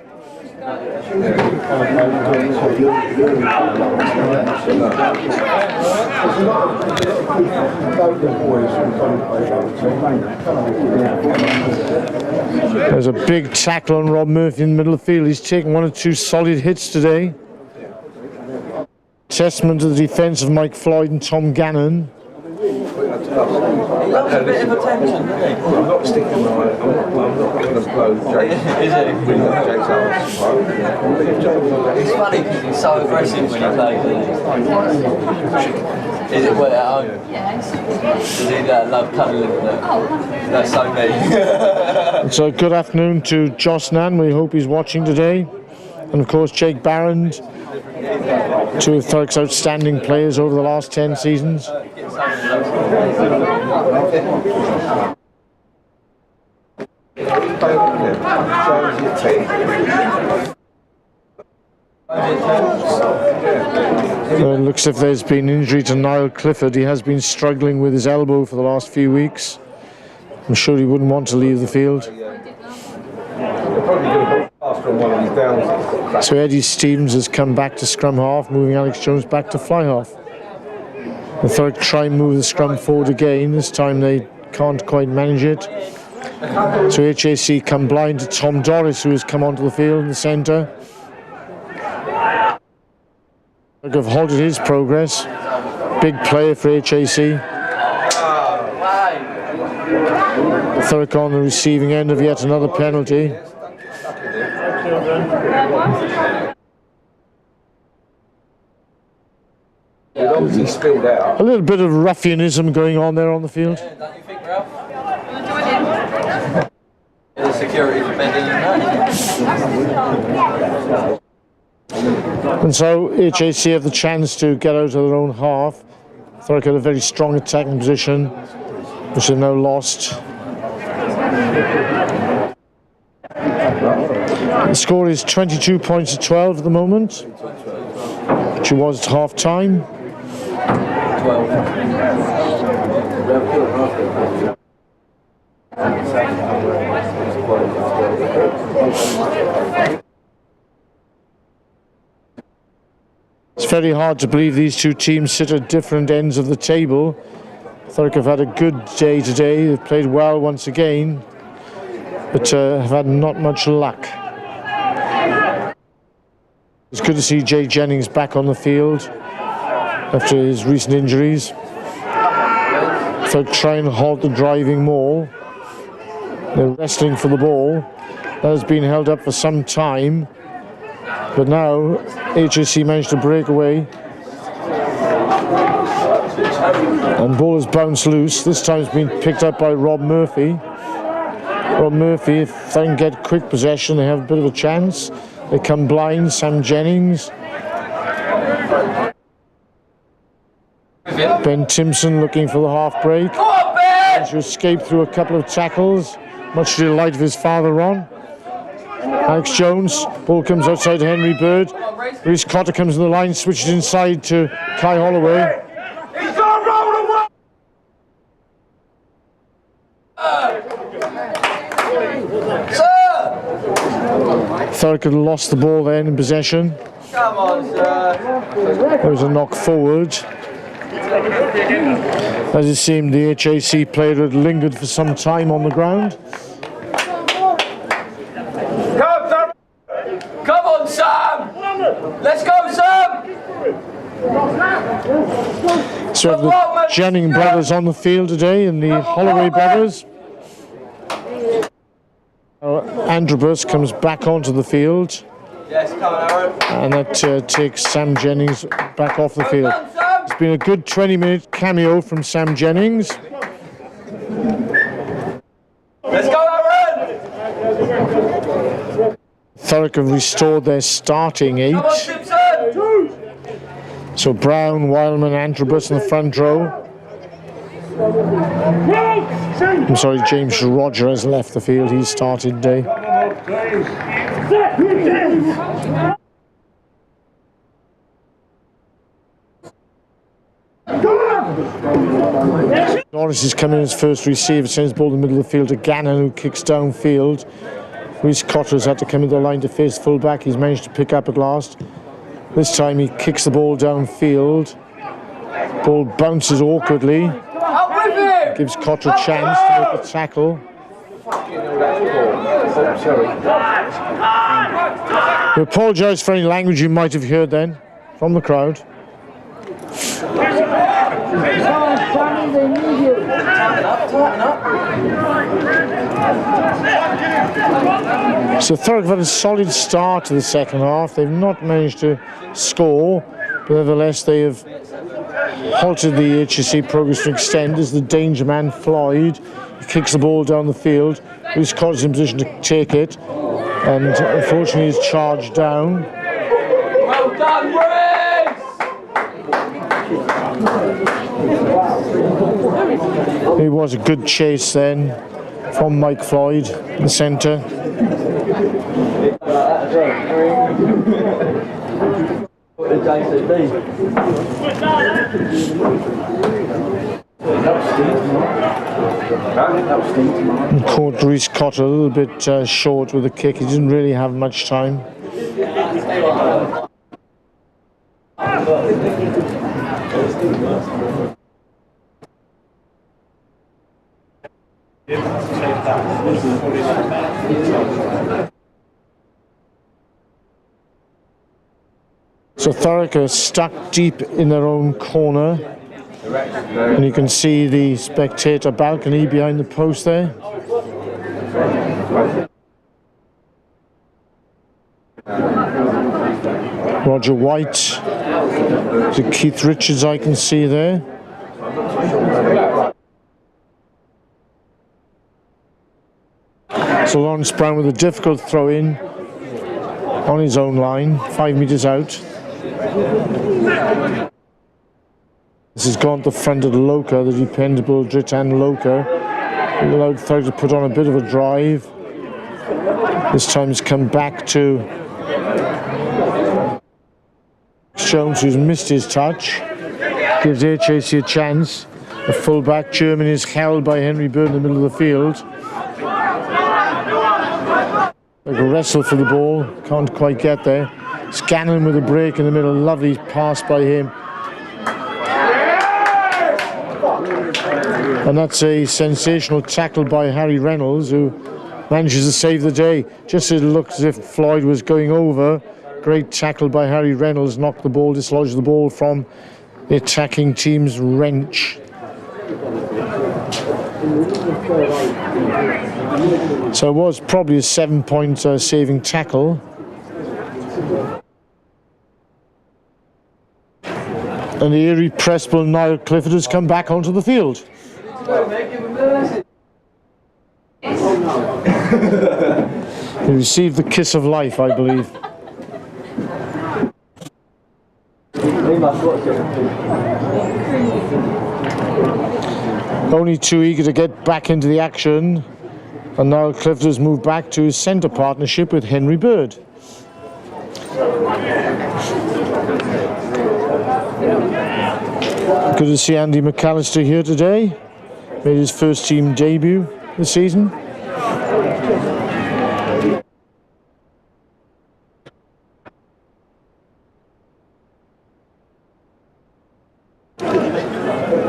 There's a big tackle on Rob Murphy in the middle of the field. He's taken 1 or 2 solid hits today. Testament to the defence of Mike Floyd and Tom Gannon. He loves a bit of attention, doesn't he? I'm not sticking my I'm not going to blow Jake's. Is it? It's funny because he's so aggressive when he plays, isn't he? Is it well at home? Does he love cuddling with them? That's so me. So good afternoon to Joss Nan. We hope he's watching today. And of course Jake Barron, 2 of Thurrock's outstanding players over the last 10 seasons. It looks as if there's been injury to Niall Clifford. He has been struggling with his elbow for the last few weeks. I'm sure he wouldn't want to leave the field. So Eddie Stevens has come back to scrum half, moving Alex Jones back to fly half. The Thurrock try and move the scrum forward again. This time they can't quite manage it. So HAC come blind to Tom Doris, who has come onto the field in the centre. Thurrock have halted his progress. Big player for HAC. Thurrock on the receiving end of yet another penalty. A little bit of ruffianism going on there on the field. Don't you think, Ralph? The security's better than that. And so HAC have the chance to get out of their own half. Thurrock had a very strong attacking position, which they've now lost. The score is 22 points to 12 at the moment, which it was at half time. 12. It's very hard to believe these two teams sit at different ends of the table. Thurrock have had a good day today. They've played well once again, but have had not much luck. It's good to see Jay Jennings back on the field after his recent injuries. Thurrock try and halt the driving maul. They're wrestling for the ball. That has been held up for some time, but now HAC managed to break away. And ball has bounced loose. This time it's been picked up by Rob Murphy. Rob Murphy, if they can get quick possession, they have a bit of a chance. They come blind, Sam Jennings. Ben Timpson looking for the half break. Managed to escape through a couple of tackles, much to the delight of his father, Ron. Alex Jones, ball comes outside to Henry Bird. Reece Cotter comes in the line, switches inside to Kai Holloway. Thurrock had lost the ball then in possession. Come on, sir. There was a knock forward. As it seemed, the HAC player had lingered for some time on the ground. Come on, Sam! Let's go, Sam! So we have the Jennings brothers on the field today and the Holloway brothers. Androbus comes back onto the field. Yes, come on, Aaron. And that takes Sam Jennings back off the field. It's been a good 20-minute cameo from Sam Jennings. Let's go, Aaron! Thurrock have restored their starting 8. Come on, Simpson! So Brown, Wildman, Androbus in the front row. I'm sorry, James Roger has left the field. He started today. Norris is coming in as first receiver, sends the ball in the middle of the field to Gannon, who kicks downfield. Reece Cotter's had to come into the line to face fullback. He's managed to pick up at last. This time he kicks the ball downfield. Ball bounces awkwardly. Gives Cotter a chance to make the tackle. We apologise for any language you might have heard then from the crowd. So Thurrock have had a solid start to the second half. They've not managed to score, but nevertheless they have halted the HAC progress to extend as the danger man Floyd kicks the ball down the field. Reece Cotter's in position to take it, and unfortunately is charged down. Well done, Reece! It was a good chase then from Mike Floyd in the centre. And caught Reece Cotter a little bit short with the kick. He didn't really have much time. So Thurrock are stuck deep in their own corner, and you can see the spectator balcony behind the post there. Roger White to Keith Richards I can see there. So Lawrence Brown with a difficult throw in on his own line, 5 metres out. This has gone to the front of Loka, the dependable Dritan Loka. He allowed Thurrock to put on a bit of a drive. This time it's come back to Jones, who's missed his touch. Gives HAC a chance. The fullback German is held by Henry Bird in the middle of the field. Like a wrestle for the ball, can't quite get there. Scanlon with a break in the middle, lovely pass by him. And that's a sensational tackle by Harry Reynolds, who manages to save the day. Just as it looks as if Floyd was going over. Great tackle by Harry Reynolds, knocked the ball, dislodged the ball from the attacking team's wrench. So it was probably a 7-point saving tackle. And the irrepressible Niall Clifford has come back onto the field. He received the kiss of life, I believe. Only too eager to get back into the action, and Niall Clifford has moved back to his centre partnership with Henry Bird. Good to see Andy McAllister here today. Made his first team debut this season.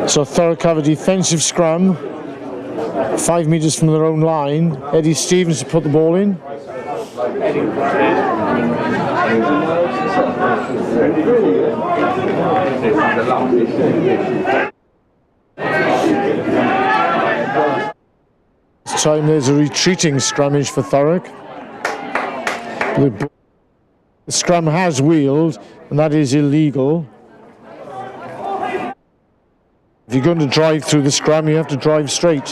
So Thurrock have a defensive scrum, 5 metres from their own line. Eddie Stevens to put the ball in. This time there's a retreating scrummage for Thurrock. The scrum has wheeled, and that is illegal. If you're going to drive through the scrum, you have to drive straight.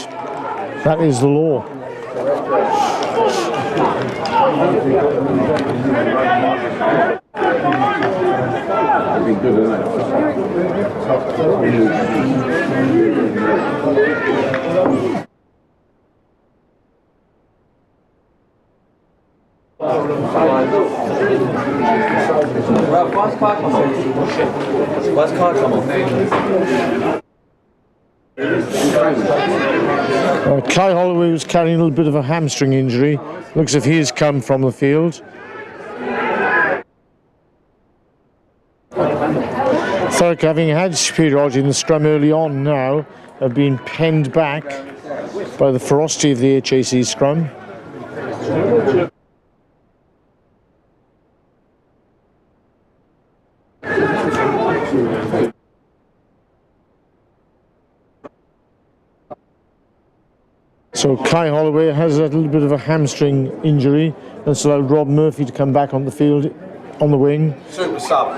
That is the law. Why's car come off? Why's car come off? Kai Holloway was carrying a little bit of a hamstring injury. Looks as if he has come from the field. Thurrock, having had superiority in the scrum early on now, have been penned back by the ferocity of the HAC scrum. So Kai Holloway has a little bit of a hamstring injury. That's allowed Rob Murphy to come back on the field on the wing. Super sub.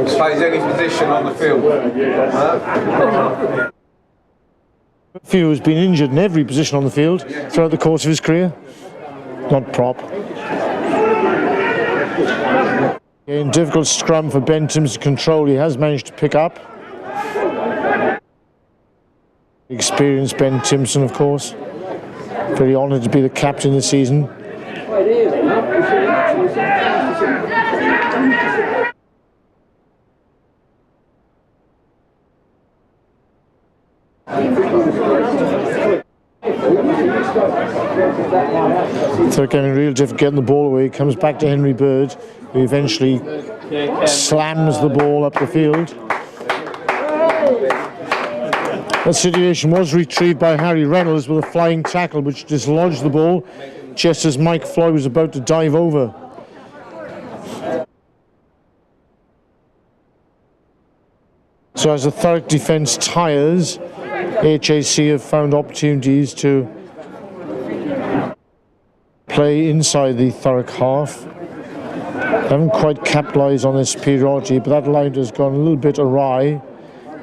Plays any position on the field. Murphy, who's been injured in every position on the field throughout the course of his career. Not prop. Again, difficult scrum for Ben Timpson to control. He has managed to pick up. Experienced Ben Timpson, of course. Very honoured to be the captain this season. So getting real difficult getting the ball away. Comes back to Henry Bird, who eventually slams the ball up the field. That situation was retrieved by Harry Reynolds with a flying tackle which dislodged the ball just as Mike Floyd was about to dive over. So as the Thurrock defence tires, HAC have found opportunities to play inside the Thurrock half. They haven't quite capitalised on their superiority, but that line has gone a little bit awry.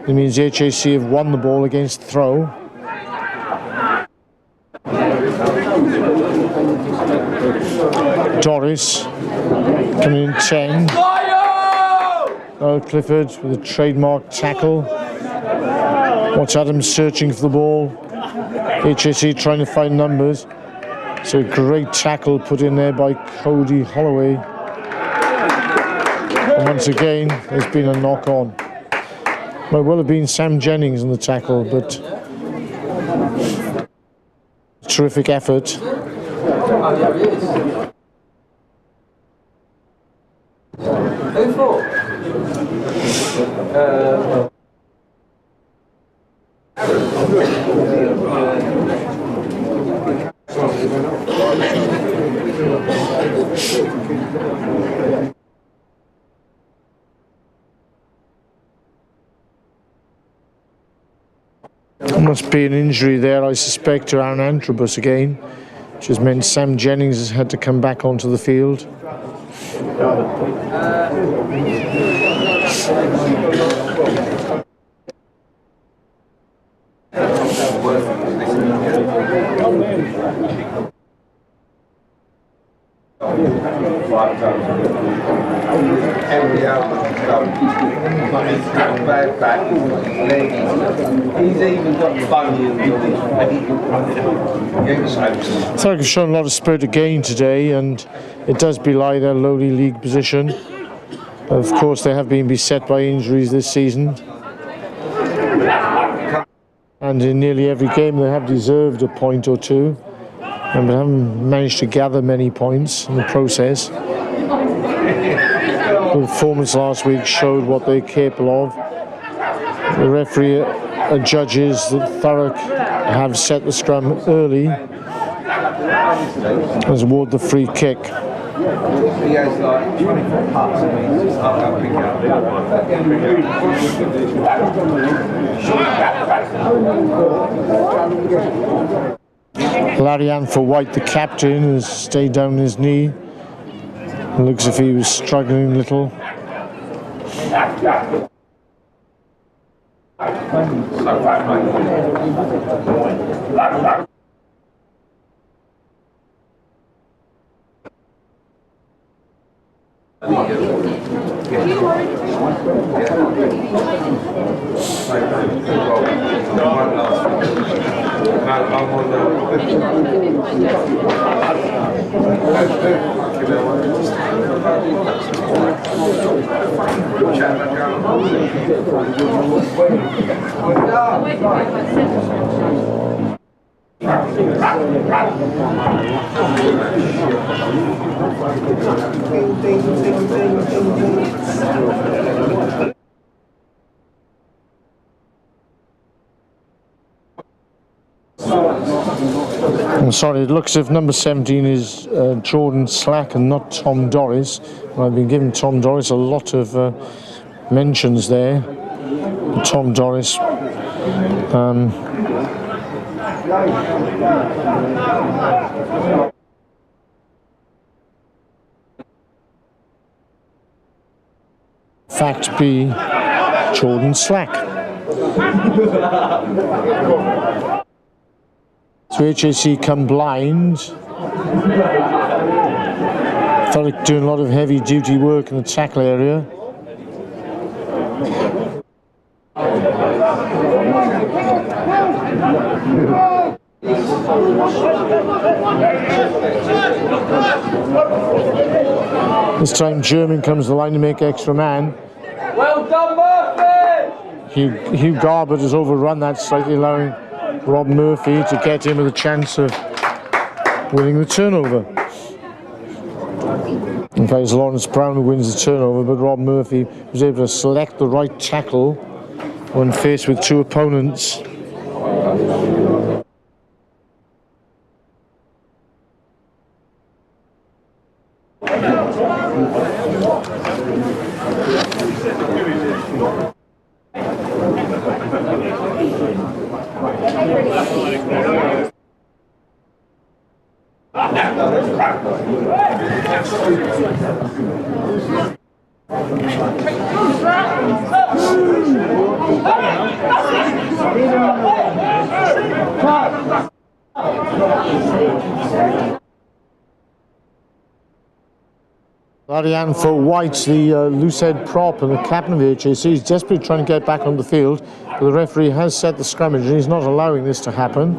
It means HAC have won the ball against throw. Doris coming in 10. Clifford with a trademark tackle. Watch Adams searching for the ball. HAC trying to find numbers. So a great tackle put in there by Cody Holloway. And once again, there's been a knock on. Might well have been Sam Jennings in the tackle, but terrific effort. Who for? There must be an injury there, I suspect, to Aaron Antrobus again, which has meant Sam Jennings has had to come back onto the field. He's even got funny and Thurrock have shown a lot of spirit again today, and it does belie their lowly league position. Of course, they have been beset by injuries this season, and in nearly every game they have deserved a point or two, but haven't managed to gather many points in the process. The performance last week showed what they're capable of. The referee judges that Thurrock have set the scrum early as award the free kick. He has like 24 putts and he's just up and pick up. Larian for White, the captain, has stayed down on his knee. Looks as if he was struggling a little. I'm sorry, it looks as if number 17 is Jordan Slack and not Tom Doris. I've been giving Tom Doris a lot of mentions there. Tom Doris. Fact B, Jordan Slack. So HAC come blind. Thurrock doing a lot of heavy duty work in the tackle area. This time German comes to the line to make extra man. Well done, Murphy! Hugh Garbutt has overrun that slightly, allowing Rob Murphy to get him with a chance of winning the turnover. In fact, it's Lawrence Brown who wins the turnover, but Rob Murphy was able to select the right tackle when faced with two opponents. Larian for White, the loosehead prop and the captain of the HAC, is desperately trying to get back on the field, but the referee has set the scrummage and he's not allowing this to happen.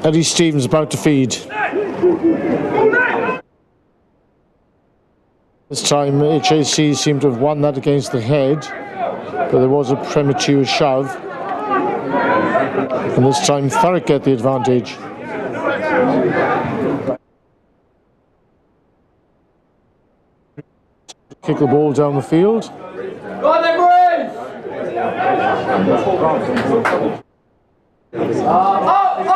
Eddie Stevens about to feed. This time HAC seemed to have won that against the head, but there was a premature shove. And this time Thurrock get the advantage. Kick the ball down the field. Go on then, boys!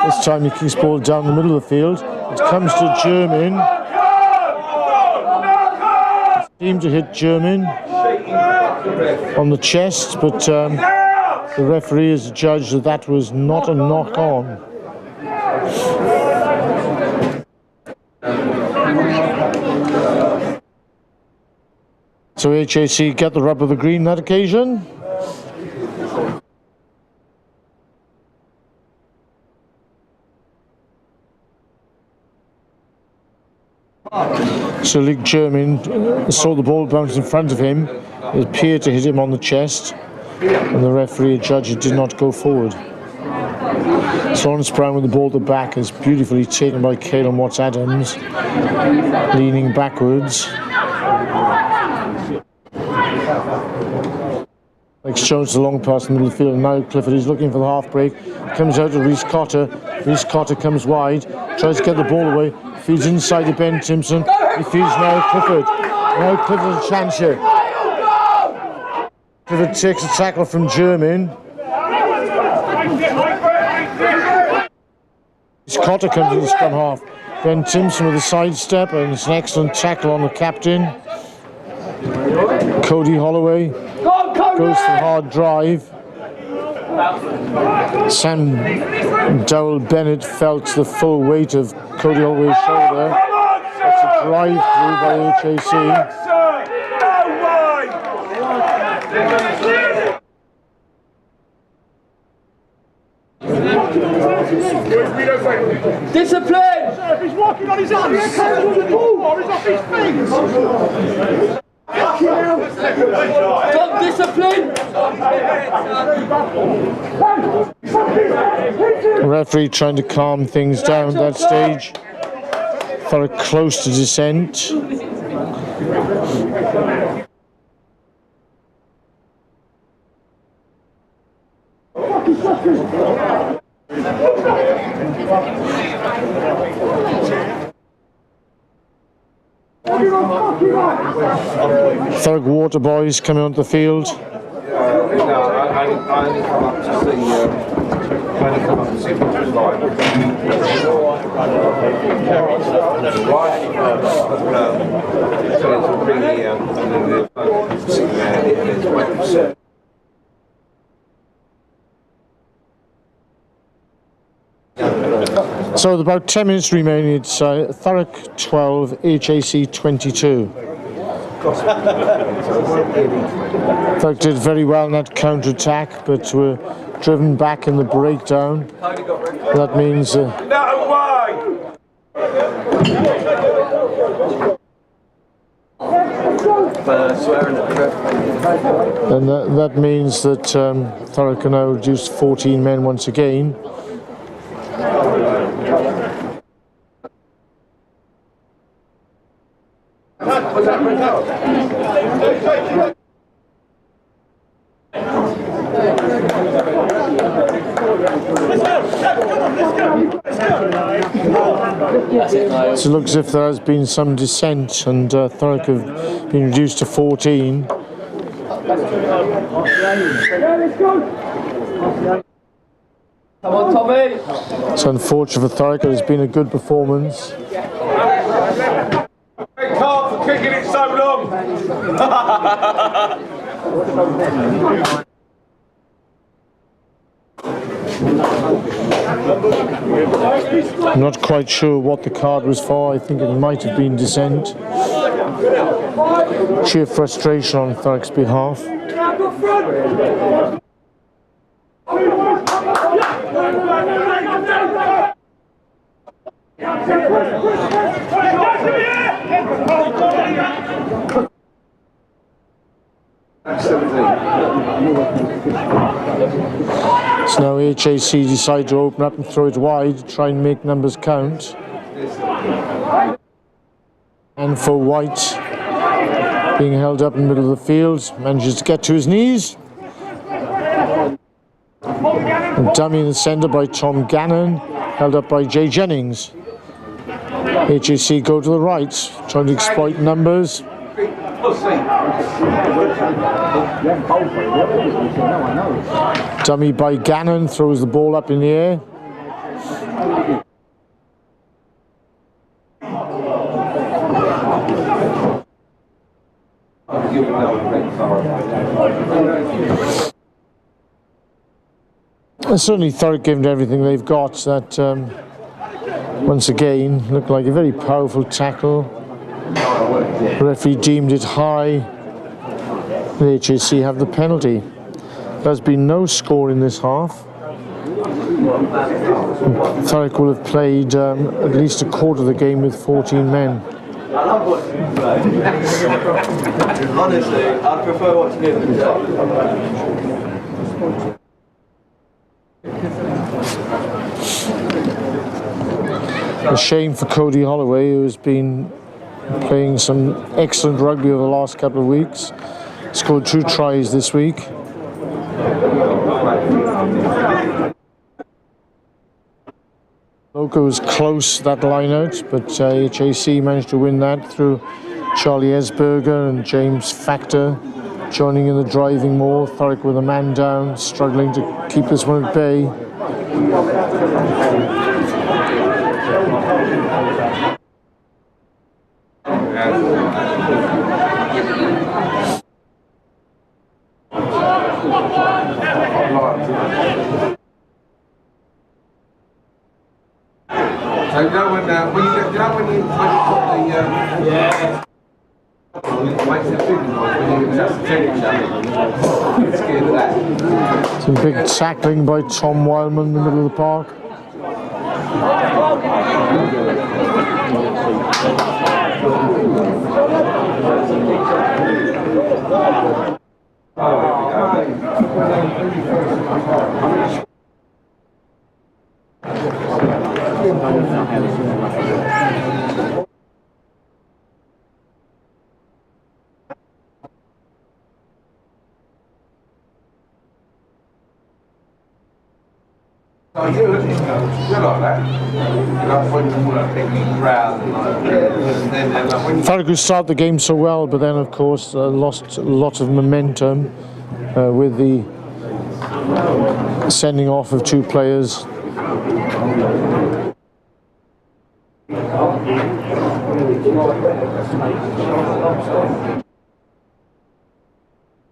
This time he kicks the ball down the middle of the field. It comes to German. Seemed to hit German on the chest, but the referee has judged that that was not a knock-on. So HAC get the rub of the green that occasion. So Luke German saw the ball bounce in front of him. It appeared to hit him on the chest, and the referee judged it did not go forward. Lawrence Brown with the ball at the back is beautifully taken by Caelan Watts-Adams, leaning backwards. Alex Jones the long pass in the middle of the field, and now Clifford is looking for the half break. Comes out to Rhys Cotter. Rhys Cotter comes wide, tries to get the ball away, feeds inside to Ben Timpson. He feeds now Clifford. Now Clifford's a chance here. Clifford takes a tackle from German. Cotter comes to the scrum half. Ben Simpson with a sidestep, and it's an excellent tackle on the captain. Cody Holloway goes for a hard drive. Sam Dowell Bennett felt the full weight of Cody Holloway's shoulder. That's a drive through by HAC. Discipline! If he's walking on his hands, he's on the ball or he's off his feet. Stop discipline! The referee trying to calm things down at that stage. Thurrock close to descent. Thurrock water boys coming onto the field. I only come up to see, I only come up to see pictures live. So it's bring the, and then the sitting there and it's waiting to sit. So with about 10 minutes remaining, it's Thurrock 12, HAC 22. Thurrock did very well in that counter-attack, but were driven back in the breakdown. That means and that means that Thurrock are now reduced to 14 men once again. So it looks as if there has been some dissent, and Thurrock have been reduced to 14. Come on, Tommy! It's unfortunate for Thurrock. It has been a good performance. Thank God for kicking it so long. I'm not quite sure what the card was for. I think it might have been dissent. Sheer frustration on Thurrock's behalf. So now HAC decide to open up and throw it wide to try and make numbers count. And for White, being held up in the middle of the field, manages to get to his knees. And dummy in the centre by Tom Gannon, held up by Jay Jennings. HAC go to the right, trying to exploit numbers. Dummy by Gannon, throws the ball up in the air. And certainly Thurrock given everything they've got. That once again looked like a very powerful tackle. The referee deemed it high. The HAC have the penalty. There's been no score in this half. Thurrock will have played at least a quarter of the game with 14 men. Honestly, I'd prefer watching it than A shame for Cody Holloway, who has been playing some excellent rugby over the last couple of weeks. Scored 2 tries this week. Loco was close that line out, but HAC managed to win that through Charlie Esberger and James Factor joining in the driving more. Thurrock with a man down, struggling to keep this one at bay. So you know when you put the makes the big noise when you adjust the temperature. Get scared of that. Some big tackling by Tom Wildman in the middle of the park. Oh, you're like that. You like when you want to pick the crowd and then when you Thurrock started the game so well, but then of course lost a lot of momentum with the sending off of 2 players.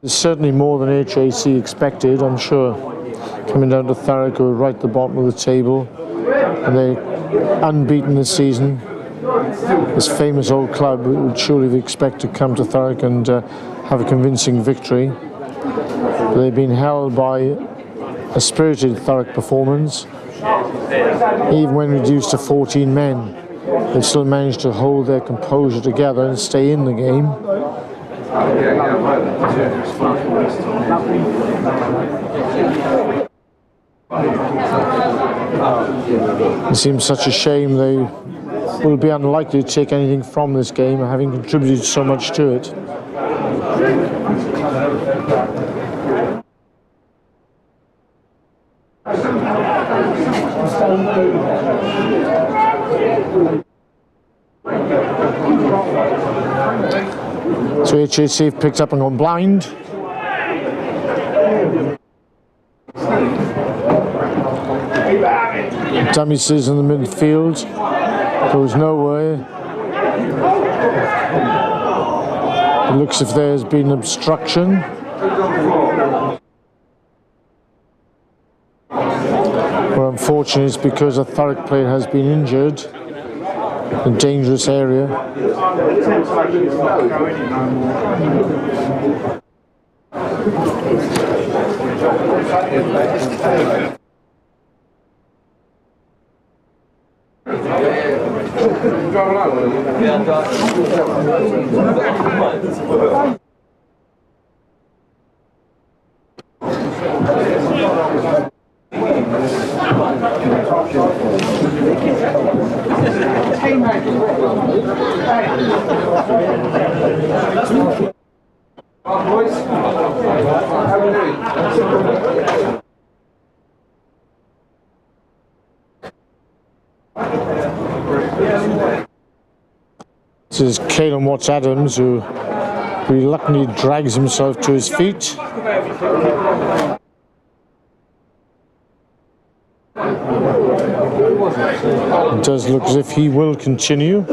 It's certainly more than HAC expected, I'm sure. Coming down to Thurrock, who are right at the bottom of the table, and they're unbeaten this season. This famous old club would surely expect to come to Thurrock and have a convincing victory. But they've been held by a spirited Thurrock performance. Even when reduced to 14 men, they've still managed to hold their composure together and stay in the game. It seems such a shame they will be unlikely to take anything from this game, having contributed so much to it. So HAC have picked up and gone blind. Dummies in the midfield, goes nowhere. It looks as if there's been obstruction. Well, unfortunately, it's because a Thurrock player has been injured in a dangerous area. This is Caelan Watts-Adams, who reluctantly drags himself to his feet. It does look as if he will continue.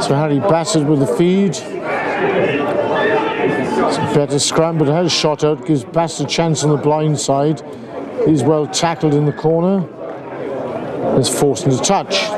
So Harry Bassett with the feed. It's a better scrum, but has shot out, gives Bassett a chance on the blind side. He's well tackled in the corner. It's forced into touch.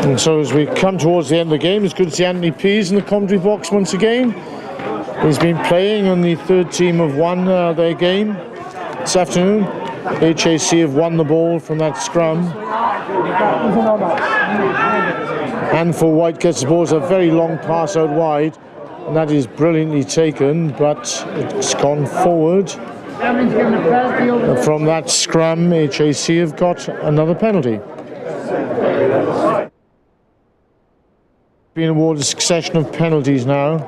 And so as we come towards the end of the game, it's good to see Anthony Pease in the commentary box once again. He's been playing on the third team have won their game this afternoon. HAC have won the ball from that scrum. And for White gets the ball, it's a very long pass out wide, and that is brilliantly taken, but it's gone forward. And from that scrum, HAC have got another penalty. Being awarded a succession of penalties now.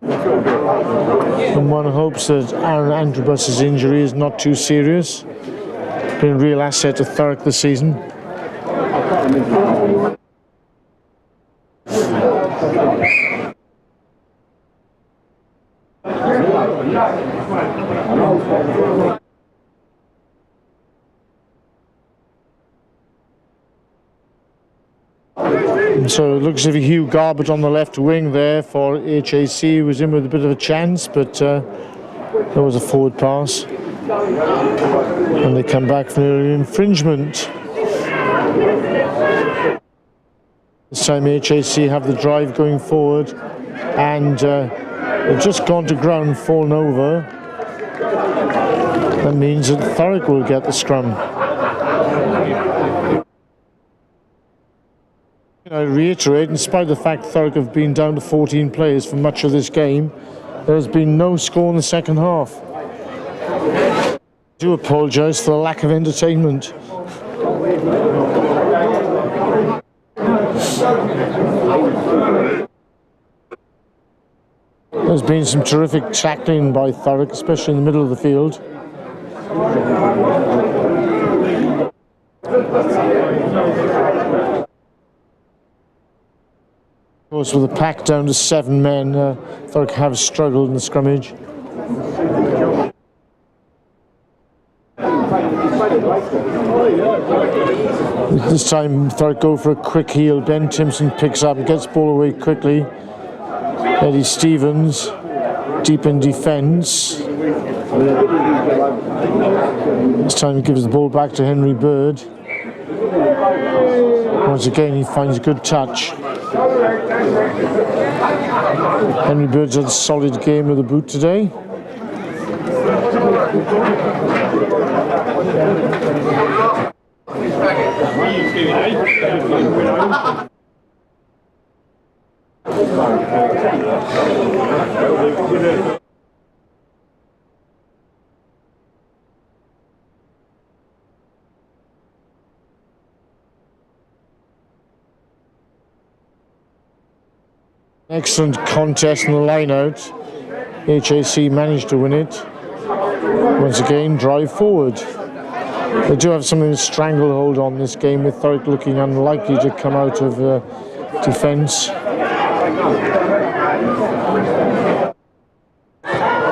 And one hopes that Aaron Antrobus's injury is not too serious. Been a real asset to Thurrock this season. So it looks as if Hugh Garbett on the left wing there for HAC was in with a bit of a chance, but there was a forward pass. And they come back for an infringement. This time HAC have the drive going forward, and they've just gone to ground, fallen over. That means that Thurrock will get the scrum. I reiterate, in spite of the fact Thurrock have been down to 14 players for much of this game, there has been no score in the second half. I do apologise for the lack of entertainment. There's been some terrific tackling by Thurrock, especially in the middle of the field. Of course, with the pack down to 7 men, Thurrock have struggled in the scrummage. This time Thurrock go for a quick heel. Ben Timpson picks up and gets the ball away quickly. Eddie Stevens deep in defence. This time he gives the ball back to Henry Bird. Once again he finds a good touch. Henry Bird's had a solid game with the boot today. Excellent contest in the line-out. HAC managed to win it. Once again, drive forward. They do have something of a stranglehold on this game, with Thurrock looking unlikely to come out of defence.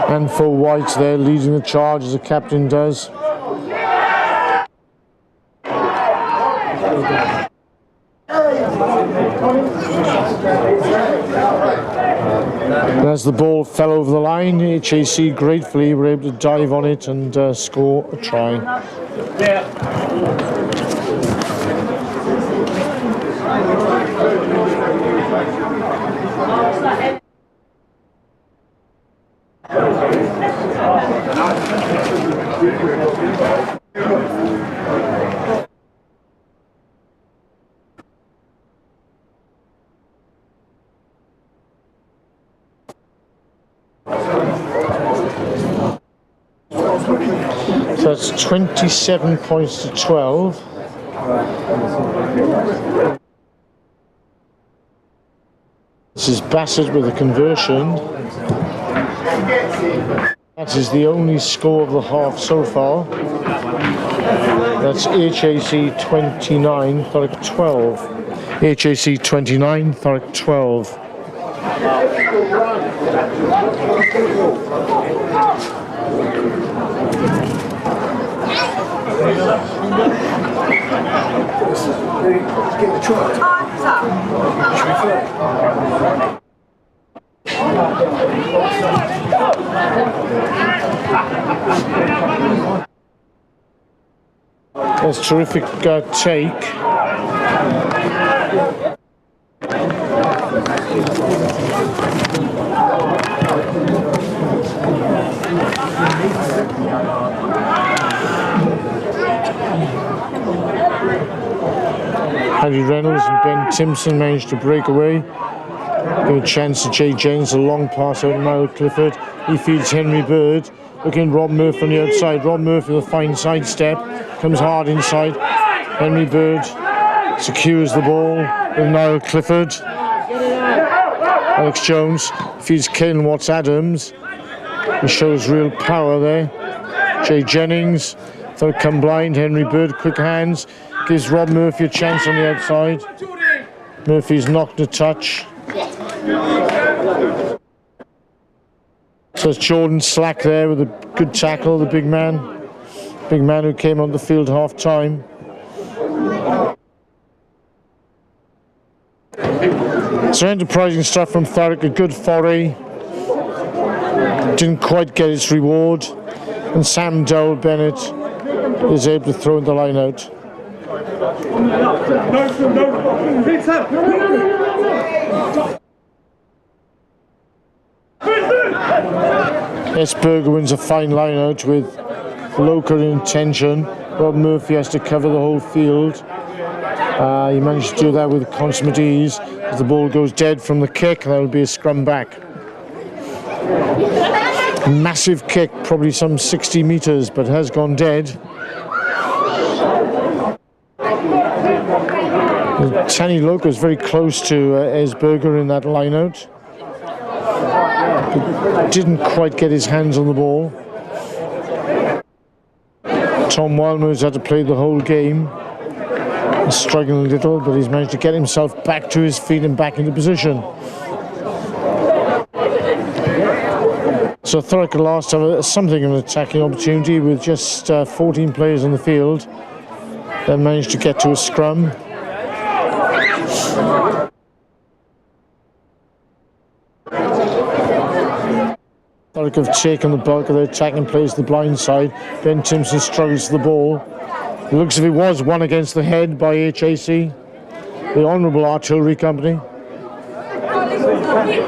And for White, they're leading the charge as the captain does. As the ball fell over the line, HAC gratefully were able to dive on it and score a try. So that's 27 points to 12. This is Bassett with a conversion. That is the only score of the half so far. That's HAC 29, Thurrock 12. HAC 29, Thurrock 12. That's a terrific take. Harry Reynolds and Ben Timpson managed to break away. Give a chance to Jay Jennings, a long pass out to Niall Clifford. He feeds Henry Bird. Looking at Rob Murphy on the outside. Rob Murphy with a fine sidestep. Comes hard inside. Henry Bird secures the ball with Niall Clifford. Alex Jones feeds Caelan Watts-Adams. He shows real power there. Jay Jennings, third come blind. Henry Bird, quick hands. Gives Rob Murphy a chance on the outside. Murphy's knocked a touch. So it's Jordan Slack there with a good tackle, the big man who came on the field half time. So enterprising stuff from Thurrock, a good foray. Didn't quite get its reward. And Sam Dowell Bennett is able to throw in the line out. S. Berger wins a fine line out with local intention. Rob Murphy has to cover the whole field. He managed to do that with consummate ease. As the ball goes dead from the kick, that will be a scrum back. Massive kick, probably some 60 metres, but has gone dead. Tani Loco is very close to Esberger in that line-out. Didn't quite get his hands on the ball. Tom Wildmore's had to play the whole game. He's struggling a little, but he's managed to get himself back to his feet and back into position. So Thurrock at last have something of an attacking opportunity with just 14 players on the field. They managed to get to a scrum. Thurrock have taken the bulk of their attacking plays to the blind side. Ben Timpson struggles to the ball. It looks as if it was won against the head by HAC, the Honourable Artillery Company.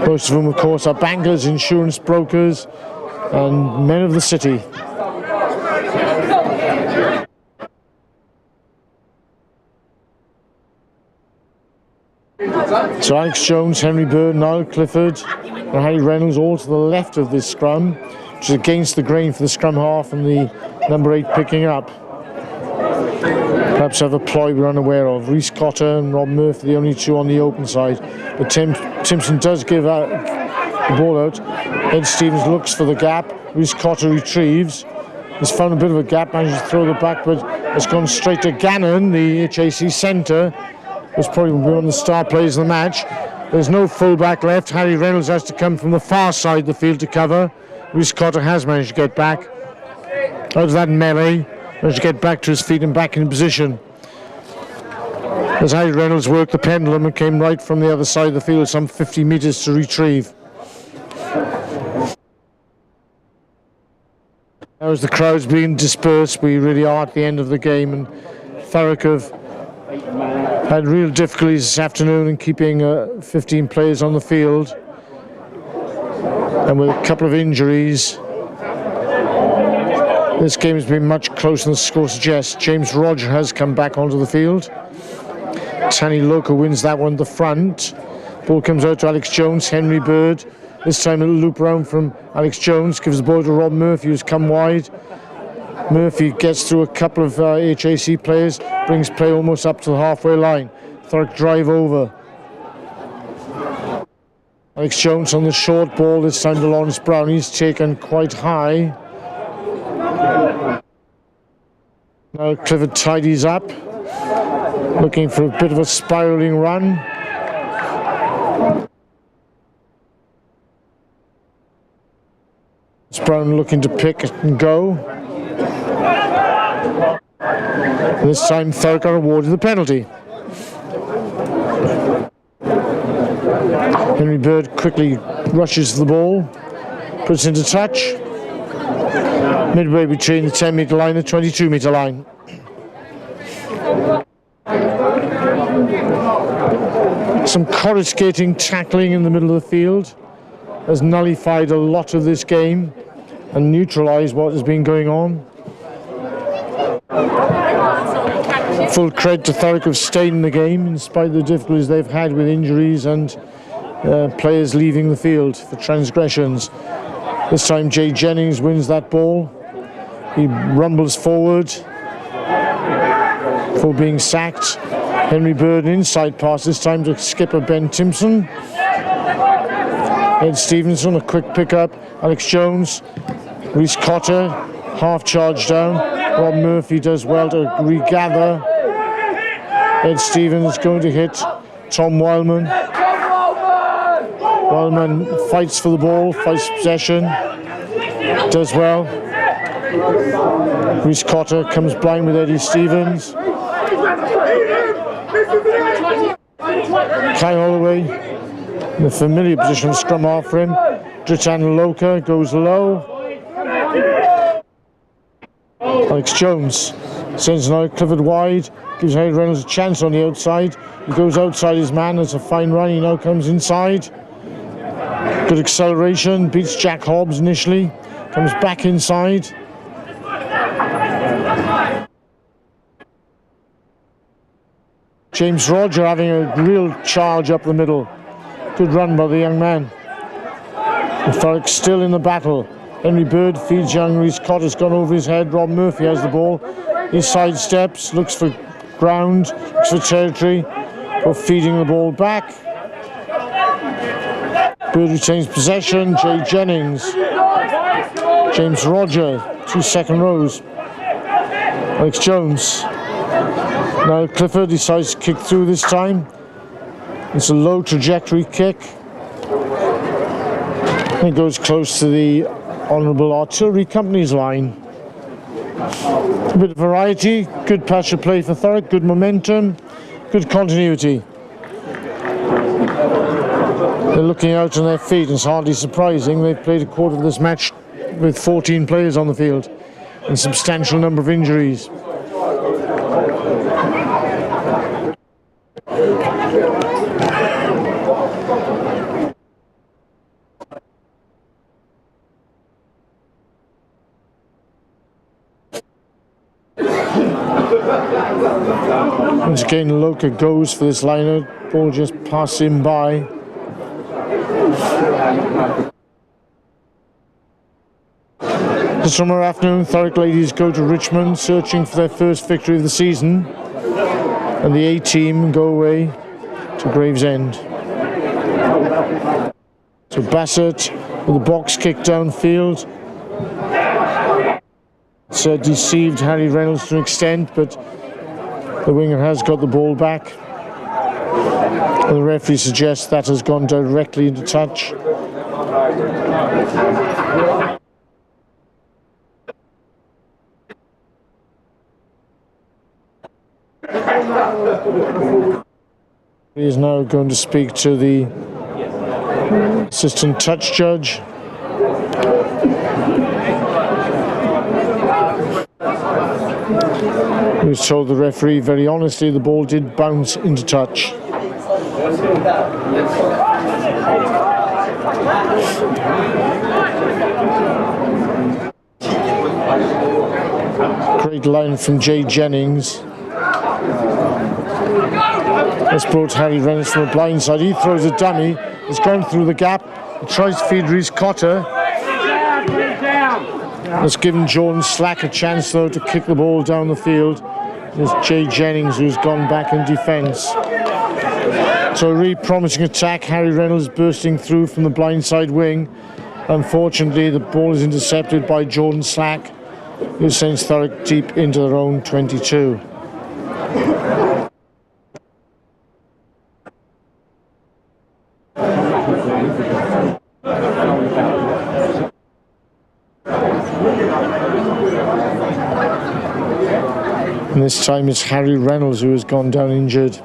Most of them, of course, are bankers, insurance brokers, and men of the city. So Alex Jones, Henry Bird, Niall Clifford, and Harry Reynolds all to the left of this scrum, which is against the grain for the scrum half and the number 8 picking up. Perhaps have a ploy we're unaware of. Rhys Cotter and Rob Murphy, the only two on the open side. But Timpson does give out the ball out. Ed Stevens looks for the gap. Rhys Cotter retrieves. He's found a bit of a gap, managed to throw the back, but has gone straight to Gannon, the HAC centre. Was probably one of the star players of the match. There's no full-back left. Harry Reynolds has to come from the far side of the field to cover. Rhys Cotter has managed to get back out of that melee. Managed to get back to his feet and back in position. As Harry Reynolds worked the pendulum and came right from the other side of the field, some 50 metres to retrieve. Now as the crowd's being dispersed, we really are at the end of the game, and Thurrock have had real difficulties this afternoon in keeping 15 players on the field, and with a couple of injuries, this game has been much closer than the score suggests. James Roger has come back onto the field. Tani Loco wins that one at the front. Ball comes out to Alex Jones, Henry Bird. This time it'll loop around from Alex Jones, gives the ball to Rob Murphy, who's come wide. Murphy gets through a couple of HAC players, brings play almost up to the halfway line. Thurrock drive over. Alex Jones on the short ball, this time to Lawrence Brown. He's taken quite high. Now Clifford tidies up, looking for a bit of a spiralling run. Brown looking to pick and go. This time Thurrock are awarded the penalty. Henry Bird quickly rushes the ball, puts into touch. Midway between the 10-metre line and the 22-metre line. Some coruscating tackling in the middle of the field has nullified a lot of this game and neutralised what has been going on. Full credit to Thurrock of staying in the game in spite of the difficulties they've had with injuries and players leaving the field for transgressions. This time Jay Jennings wins that ball. He rumbles forward for being sacked. Henry Bird, an inside pass, this time to skipper Ben Timpson. Ed Stevenson, a quick pickup. Alex Jones, Rhys Cotter, half charge down. Rob Murphy does well to regather. Ed Stevens going to hit Tom Wildman. Wildman fights for the ball, fights possession, does well. Rhys Cotter comes blind with Eddie Stevens. Kai Holloway in the familiar position of scrum half for him. Dritan Loka goes low. Alex Jones sends an out Clifford wide, gives Harry Reynolds a chance on the outside. He goes outside his man, it's a fine run, he now comes inside. Good acceleration, beats Jack Hobbs initially, comes back inside. James Roger having a real charge up the middle. Good run by the young man. Thurrock still in the battle. Henry Bird feeds young Rhys Cotter's gone over his head. Rob Murphy has the ball. He sidesteps, looks for ground, looks for territory, but feeding the ball back. Bird retains possession. Jay Jennings. James Roger, 2 second rows. Alex Jones. Now Clifford decides to kick through this time. It's a low trajectory kick. It goes close to the Honourable Artillery Company's line. A bit of variety, good patch of play for Thurrock, good momentum, good continuity. They're looking out on their feet, and it's hardly surprising. They've played a quarter of this match with 14 players on the field and a substantial number of injuries. Once again, Loka goes for this liner. Ball just passes him by. This summer afternoon, Thurrock ladies go to Richmond, searching for their first victory of the season, and the A-team go away to Gravesend. So Bassett with a box kick downfield. It's deceived Harry Reynolds to an extent, but the winger has got the ball back. And the referee suggests that has gone directly into touch. He is now going to speak to the assistant touch judge. He was told the referee very honestly the ball did bounce into touch. Great line from Jay Jennings. That's brought Harry Reynolds from the blind side. He throws a dummy. It's gone through the gap. He tries to feed Rhys Cotter. That's given Jordan Slack a chance though to kick the ball down the field. There's Jay Jennings who's gone back in defence. So a really promising attack. Harry Reynolds bursting through from the blindside wing. Unfortunately, the ball is intercepted by Jordan Slack, who sends Thurrock deep into their own 22. And this time it's Harry Reynolds who has gone down injured.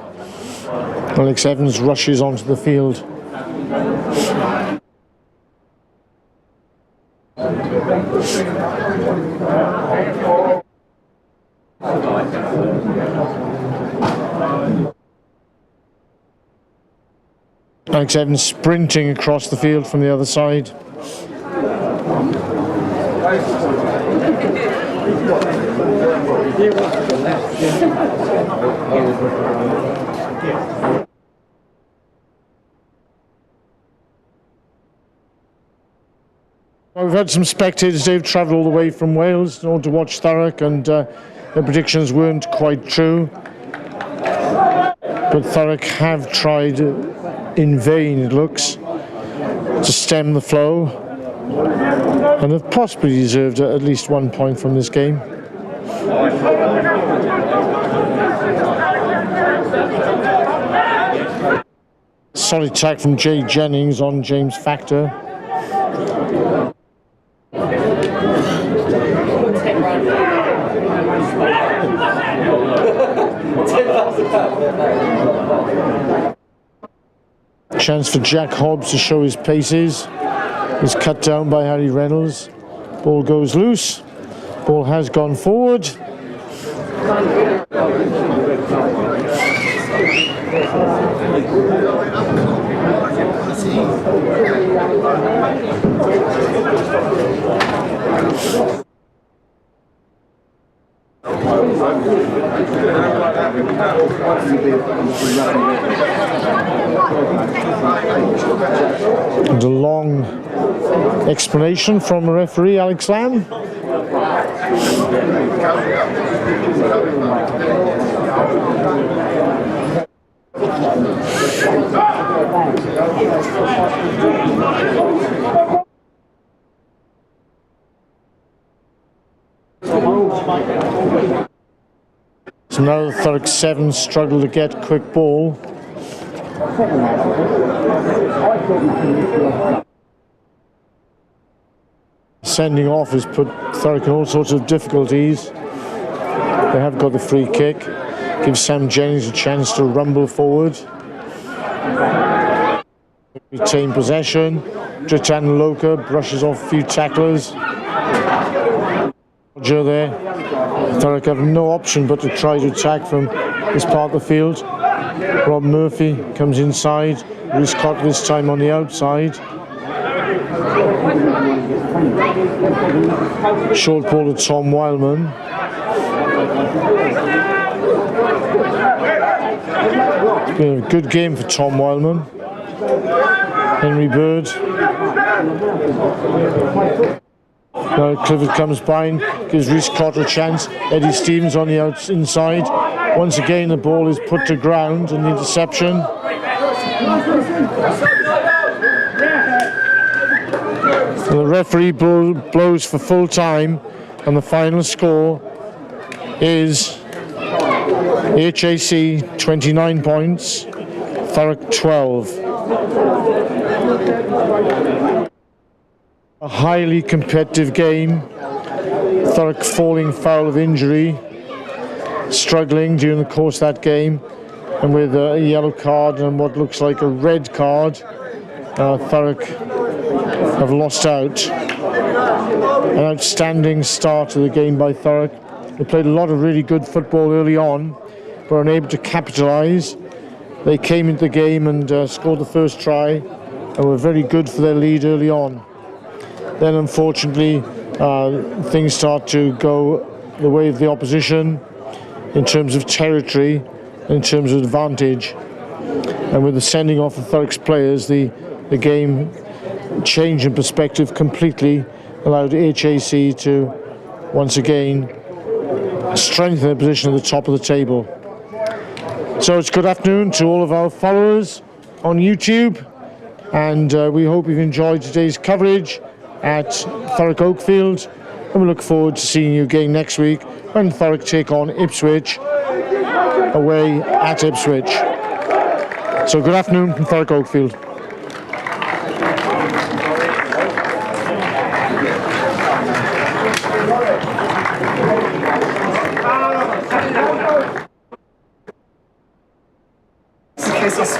Alex Evans rushes onto the field. Alex Evans sprinting across the field from the other side. We've had some spectators. They've travelled all the way from Wales in order to watch Thurrock, and their predictions weren't quite true. But Thurrock have tried in vain, it looks, to stem the flow, and have possibly deserved at least 1 point from this game. Solid attack from Jay Jennings on James Factor. Chance for Jack Hobbs to show his paces. Is cut down by Harry Reynolds. Ball goes loose. Ball has gone forward. And a long explanation from referee Alex Lamb. So now the Thurrock 7 struggle to get quick ball. Sending off has put Thurrock in all sorts of difficulties. They have got the free kick. Gives Sam Jennings a chance to rumble forward. Retain possession. Dritan Loka brushes off a few tacklers. Roger there. Thurrock have no option but to try to attack from this part of the field. Rob Murphy comes inside. Reece Cott this time on the outside. Short ball to Tom Wildman. It's been a good game for Tom Wildman. Henry Bird. Now Clifford comes by and gives Reece Cott a chance. Eddie Stevens on the inside. Once again the ball is put to ground and the interception. The referee blows for full time, and the final score is HAC 29 points, Thurrock 12. A highly competitive game. Thurrock falling foul of injury, struggling during the course of that game, and with a yellow card and what looks like a red card, Thurrock have lost out. An outstanding start to the game by Thurrock. They played a lot of really good football early on, but were unable to capitalise. They came into the game and scored the first try, and were very good for their lead early on. Then unfortunately things start to go the way of the opposition in terms of territory, in terms of advantage, and with the sending off of Thurrock's players, the game change in perspective completely, allowed HAC to once again strengthen their position at the top of the table. So it's good afternoon to all of our followers on YouTube, and we hope you've enjoyed today's coverage at Thurrock Oakfield, and we look forward to seeing you again next week when Thurrock take on Ipswich away at Ipswich. So good afternoon from Thurrock Oakfield. Kiss us,